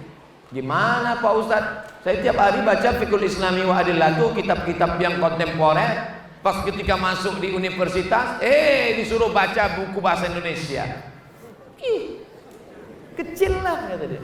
Gimana Pak Ustadz? Saya tiap hari baca Fiqhul Islami wa Adillatu, kitab-kitab yang kontemporer. Pas ketika masuk di universitas, disuruh baca buku bahasa Indonesia. Kecil lah kata dia.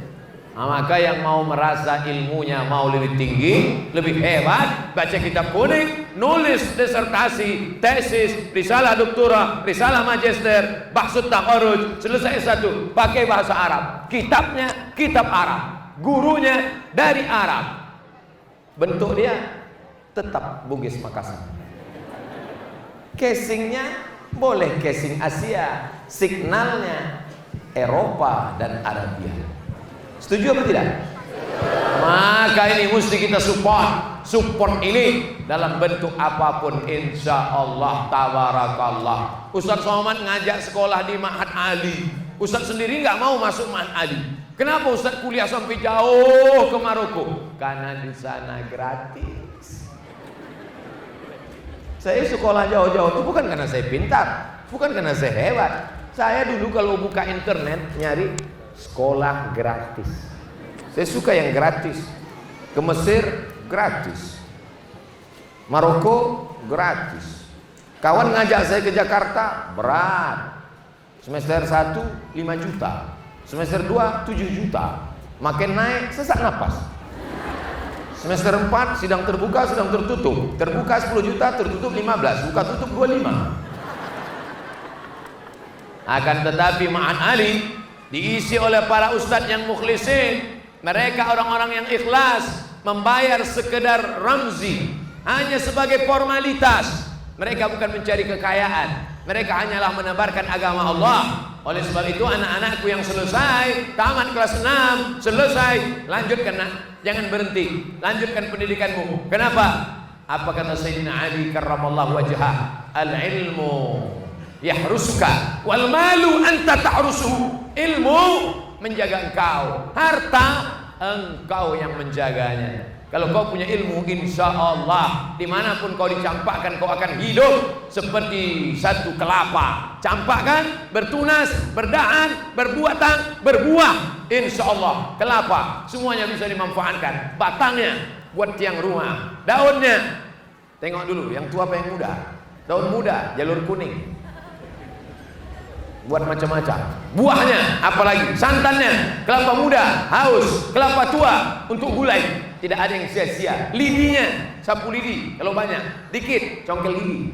Nah, maka yang mau merasa ilmunya mau lebih tinggi, lebih hebat, baca kitab kuning, nulis disertasi, tesis, risalah doktora, risalah magister, bahsut takharuj, selesai S1, pakai bahasa Arab. Kitabnya kitab Arab, gurunya dari Arab. Bentuk dia tetap Bugis Makassar. Casingnya boleh casing Asia, signalnya Eropa dan Arabia. Setuju apa tidak? Maka ini mesti kita support ini dalam bentuk apapun, insya Allah tabarakallah. Ustaz Somad ngajak sekolah di Ma'had Ali. Ustaz sendiri nggak mau masuk Ma'had Ali. Kenapa Ustaz kuliah sampai jauh ke Maroko? Karena di sana gratis. Saya sekolah jauh-jauh itu bukan karena saya pintar, bukan karena saya hebat. Saya dulu kalau buka internet nyari sekolah gratis. Saya suka yang gratis. Ke Mesir gratis, Maroko gratis. Kawan ngajak saya ke Jakarta berat. Semester 1 5 juta, semester 2 7 juta. Makin naik sesak napas. Semester 4 sidang terbuka, sidang tertutup. Terbuka 10 juta, tertutup 15, buka tutup 25. Akan tetapi Ma'had Ali diisi oleh para ustadz yang mukhlisin. Mereka orang-orang yang ikhlas, membayar sekedar ramzi, hanya sebagai formalitas. Mereka bukan mencari kekayaan, mereka hanyalah menebarkan agama Allah. Oleh sebab itu anak-anakku yang selesai tamat kelas 6, selesai, lanjutkan nak, jangan berhenti, lanjutkan pendidikanmu. Kenapa? Apa kata Sayyidina Ali karramallahu wajhah? Al-ilmu yahrusuka wal malu anta ta'rusuhu. Ilmu menjaga engkau, harta engkau yang menjaganya. Kalau kau punya ilmu, insya Allah dimanapun kau dicampakkan, kau akan hidup seperti satu kelapa. Campakkan, bertunas, berdahan, berbuah, berbuah. Insya Allah kelapa semuanya bisa dimanfaatkan. Batangnya buat tiang rumah, daunnya tengok dulu yang tua apa yang muda. Daun muda jalur kuning buat macam-macam. Buahnya apalagi, santannya, kelapa muda haus, kelapa tua untuk gulai. Tidak ada yang sia-sia. Lidinya, sapu lidi kalau banyak, dikit congkel gigi.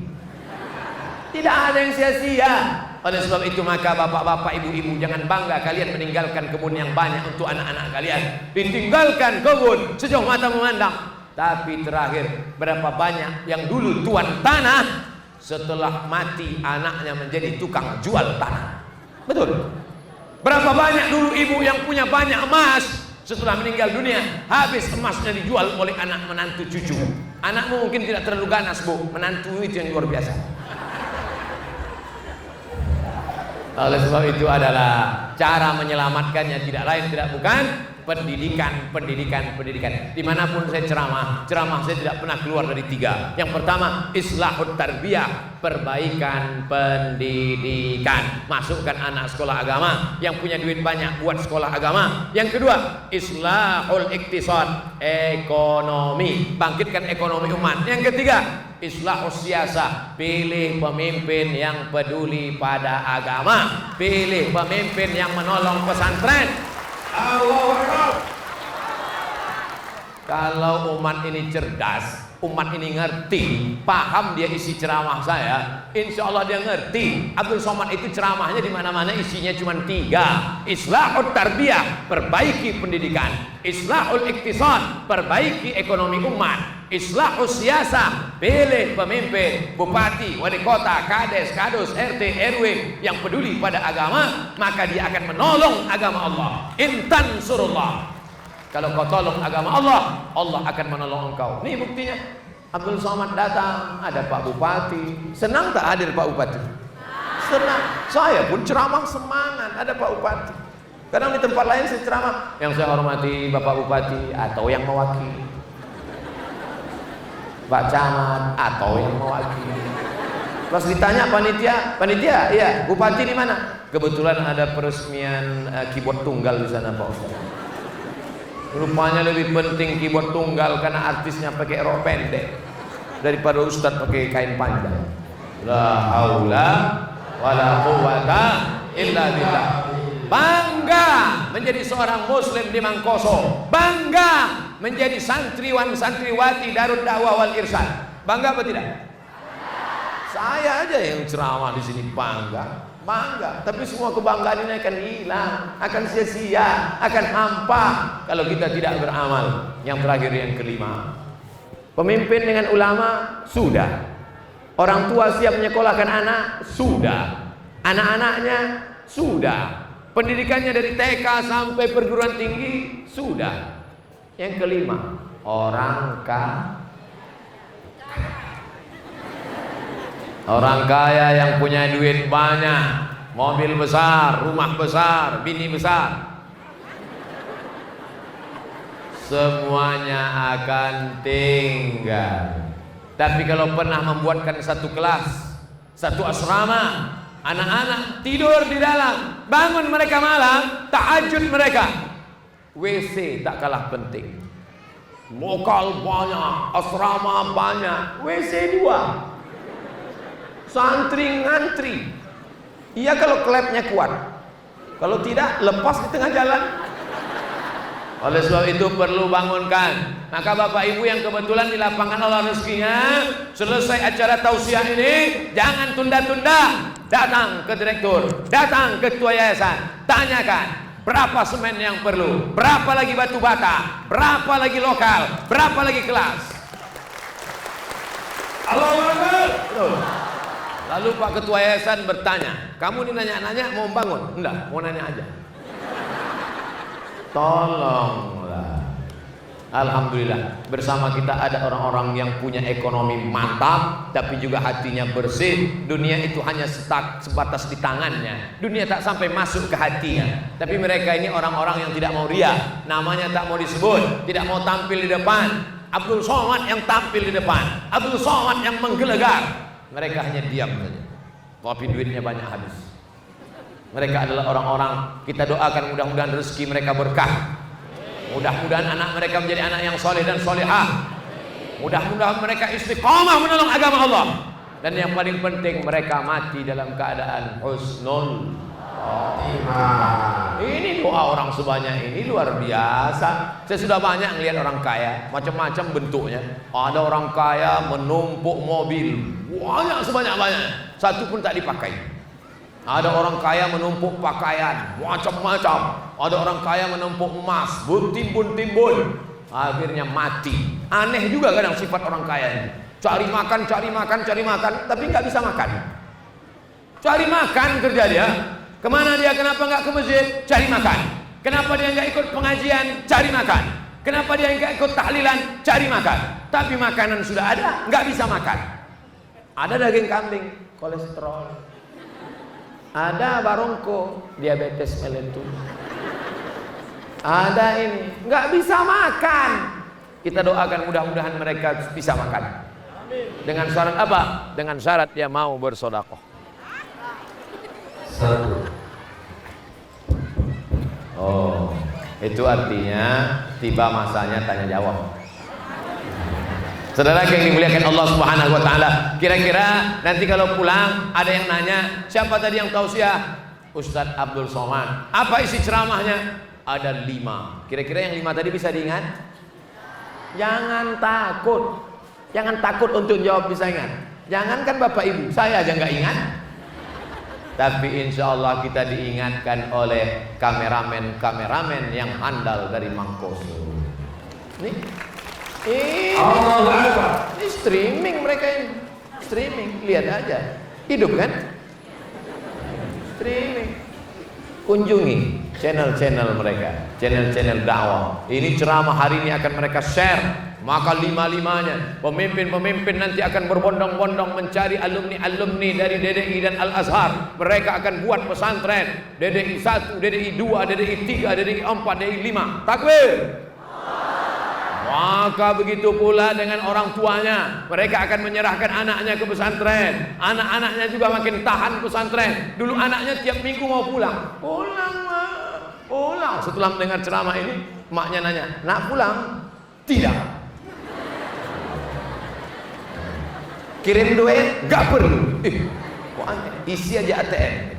Tidak ada yang sia-sia. Oleh sebab itu maka bapak-bapak, ibu-ibu, jangan bangga kalian meninggalkan kebun yang banyak untuk anak-anak kalian. Ditinggalkan kebun sejauh mata memandang. Tapi terakhir, berapa banyak yang dulu tuan tanah, setelah mati anaknya menjadi tukang jual tanah. Betul. Berapa banyak dulu ibu yang punya banyak emas, setelah meninggal dunia habis emasnya dijual oleh anak menantu cucu. Anakmu mungkin tidak terlalu ganas, Bu, menantu itu yang luar biasa. Oleh sebab itu adalah cara menyelamatkannya tidak lain tidak bukan pendidikan. Dimanapun saya ceramah saya tidak pernah keluar dari 3. Yang pertama, islahut tarbiyah, perbaikan pendidikan. Masukkan anak sekolah agama, yang punya duit banyak buat sekolah agama. Yang kedua, islahul iktisad, ekonomi, bangkitkan ekonomi umat. Yang ketiga, islahus siyasah, pilih pemimpin yang peduli pada agama, pilih pemimpin yang menolong pesantren. Allahu Akbar. Kalau umat ini cerdas, umat ini ngerti, paham dia isi ceramah saya, insya Allah dia ngerti. Abdul Somad itu ceramahnya di mana-mana isinya cuma 3. Islahul tarbiyah, perbaiki pendidikan. Islahul iktisad, perbaiki ekonomi umat. Islahul siasah, pilih pemimpin, bupati, wali kota, kades, kadus, RT, RW yang peduli pada agama, maka dia akan menolong agama Allah. Intan surullah, kalau kau tolong agama Allah, Allah akan menolong engkau. Ini buktinya. Abdul Somad datang, ada Pak Bupati. Senang tak hadir Pak Bupati? Senang. Saya pun ceramah semangat, ada Pak Bupati. Kadang di tempat lain saya ceramah, yang saya hormati Bapak Bupati atau yang mewakili, Pak Camat atau yang mewakili. Pas ditanya panitia, iya, Bupati di mana? Kebetulan ada peresmian keyboard tunggal di sana Pak Ustaz. Rupanya lebih penting keyboard tunggal karena artisnya pakai rok pendek daripada Ustadz pakai kain panjang. La haula wala quwwata illa billah. Bangga menjadi seorang muslim di Mangkoso, bangga menjadi santriwan santriwati Darut Dakwah wal Irsyad. Bangga apa tidak? Saya aja yang ceramah di sini bangga. Tapi semua kebanggaan ini akan hilang, akan sia-sia, akan hampa kalau kita tidak beramal. Yang terakhir, yang kelima, pemimpin dengan ulama sudah, orang tua siap menyekolahkan anak sudah, anak-anaknya sudah, pendidikannya dari TK sampai perguruan tinggi sudah. Yang kelima, orang kaya yang punya duit banyak, mobil besar, rumah besar, bini besar, semuanya akan tinggal. Tapi kalau pernah membuatkan satu kelas, satu asrama, anak-anak tidur di dalam, bangun mereka malam, tahajud mereka, WC tak kalah penting. Lokal banyak, asrama banyak, WC 2. Santri ngantri. Iya kalau klepnya kuat. Kalau tidak, lepas di tengah jalan. Oleh sebab itu perlu bangunkan. Maka Bapak Ibu yang kebetulan di lapangan Allah rezekinya, selesai acara tausiah ini, jangan tunda-tunda. Datang ke direktur, datang ke ketua yayasan, tanyakan berapa semen yang perlu, berapa lagi batu bata, berapa lagi lokal, berapa lagi kelas. Allahu Akbar. Lalu Pak Ketua Yayasan bertanya, kamu ini nanya-nanya mau bangun? Enggak, mau nanya aja. Tolonglah. Alhamdulillah, bersama kita ada orang-orang yang punya ekonomi mantap, tapi juga hatinya bersih. Dunia itu hanya sebatas di tangannya. Dunia tak sampai masuk ke hatinya. Tapi mereka ini orang-orang yang tidak mau riya, namanya tak mau disebut, tidak mau tampil di depan. Abdul Somad yang tampil di depan, Abdul Somad yang menggelegar. Mereka hanya diam saja, tapi duitnya banyak habis. Mereka adalah orang-orang, kita doakan mudah-mudahan rezeki mereka berkah. Mudah-mudahan anak mereka menjadi anak yang soleh dan solehah. Mudah-mudahan mereka istiqamah menolong agama Allah. Dan yang paling penting, mereka mati dalam keadaan husnul khotimah. Ini doa orang sebanyak ini luar biasa. Saya sudah banyak melihat orang kaya, macam-macam bentuknya. Ada orang kaya menumpuk mobil, banyak sebanyak-banyak, satu pun tak dipakai. Ada orang kaya menumpuk pakaian, macam-macam. Ada orang kaya menumpuk emas, bertimbun-timbun, akhirnya mati. Aneh juga kadang sifat orang kaya ini. Cari makan, tapi nggak bisa makan. Cari makan kerja dia. Kemana dia? Kenapa nggak ke masjid? Cari makan. Kenapa dia nggak ikut pengajian? Cari makan. Kenapa dia nggak ikut tahlilan? Cari makan. Tapi makanan sudah ada, nggak bisa makan. Ada daging kambing, kolesterol. Ada barongko, diabetes mellitus. Ada ini, nggak bisa makan. Kita doakan mudah-mudahan mereka bisa makan. Dengan syarat apa? Dengan syarat dia mau bersedekah. Oh, itu artinya tiba masanya tanya jawab. Saudara yang dimuliakan Allah Subhanahu wa taala, kira-kira nanti kalau pulang ada yang nanya, siapa tadi yang tausiah? Ustadz Abdul Somad. Apa isi ceramahnya? Ada 5. Kira-kira yang 5 tadi bisa diingat? Jangan takut. Jangan takut untuk jawab bisa ingat. Jangankan Bapak Ibu, saya aja nggak ingat. Tapi insya Allah kita diingatkan oleh kameramen yang handal dari Mangkoso. Ini streaming mereka ini. Streaming, lihat aja. Hidup kan? Streaming. Kunjungi channel-channel mereka, channel-channel dakwah. Ini ceramah hari ini akan mereka share. Maka lima-limanya pemimpin-pemimpin nanti akan berbondong-bondong mencari alumni-alumni dari DDI dan Al-Azhar. Mereka akan buat pesantren DDI 1, DDI 2, DDI 3, DDI 4, DDI 5. Takbir. Maka begitu pula dengan orang tuanya. Mereka akan menyerahkan anaknya ke pesantren. Anak-anaknya juga makin tahan pesantren. Dulu anaknya tiap minggu mau pulang. Pulang, mak. Pulang. Setelah mendengar ceramah ini, maknya nanya, nak pulang? Tidak. Kirim duit? Gak perlu. Kok aneh? Isi aja ATM.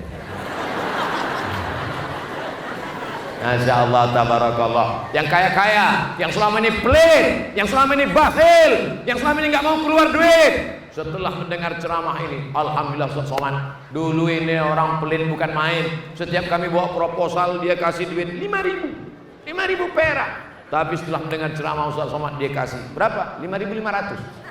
Masya Allah, tabarakallah. Yang kaya-kaya, yang selama ini pelit, yang selama ini bakhil, yang selama ini gak mau keluar duit, setelah mendengar ceramah ini, alhamdulillah Ustaz Somad. Dulu ini orang pelit bukan main. Setiap kami bawa proposal, dia kasih duit 5.000 perak. Tapi setelah mendengar ceramah Ustaz Somad, dia kasih berapa? 5.500.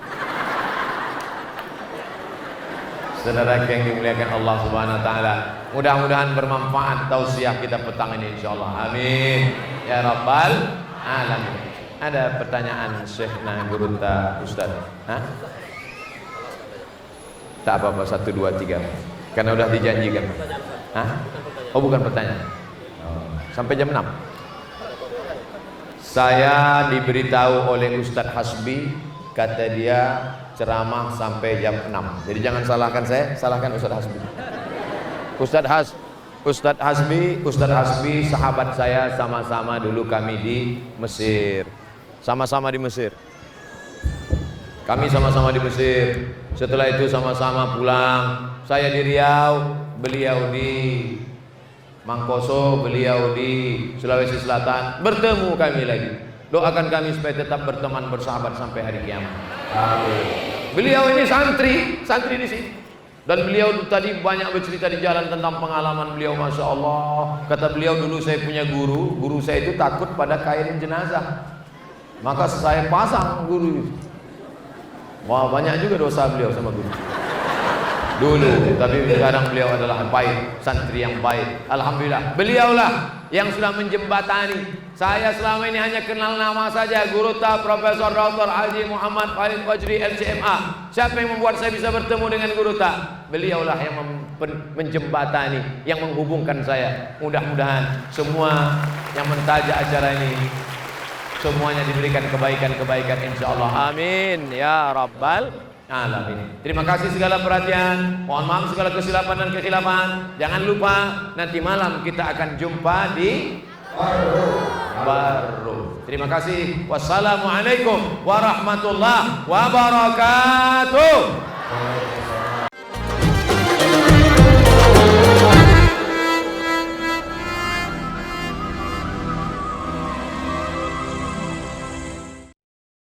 Saudara yang dimuliakan Allah Subhanahu wa taala, mudah-mudahan bermanfaat tausiah kita petang ini insyaallah. Amin ya rabbal alamin. Ada pertanyaan Syekhna Gurunta Ustaz? Hah? Tak apa-apa, 1 2 3. Karena udah dijanjikan. Hah? Oh, bukan pertanyaan. Sampai jam 6. Saya diberitahu oleh Ustadz Hasbi, kata dia ceramah sampai jam 6. Jadi jangan salahkan saya, salahkan Ustadz Hasbi. Ustadz Hasbi sahabat saya, sama-sama dulu kami di Mesir. Sama-sama di Mesir. Kami sama-sama di Mesir. Setelah itu sama-sama pulang. Saya di Riau, beliau di Mangkoso, beliau di Sulawesi Selatan. Bertemu kami lagi. Doakan kami supaya tetap berteman bersahabat sampai hari kiamat. Beliau ini santri di sini. Dan beliau tadi banyak bercerita di jalan tentang pengalaman beliau, masya Allah. Kata beliau, dulu saya punya guru saya itu takut pada kain jenazah. Maka saya pasang guru itu. Wah, banyak juga dosa beliau sama guru. Dulu, tapi sekarang beliau adalah baik, santri yang baik. Alhamdulillah, beliaulah yang sudah menjembatani. Saya selama ini hanya kenal nama saja, Gurunta Profesor Dr. Haji Muhammad Khalid Fajri LCMA. Siapa yang membuat saya bisa bertemu dengan Gurunta? Beliaulah yang menjembatani, yang menghubungkan saya. Mudah-mudahan semua yang mentaja acara ini semuanya diberikan kebaikan-kebaikan insyaallah. Amin ya rabbal alamin. Terima kasih segala perhatian. Mohon maaf segala kesilapan dan kekhilafan. Jangan lupa nanti malam kita akan jumpa di Baru. Terima kasih. Wassalamualaikum warahmatullahi wabarakatuh.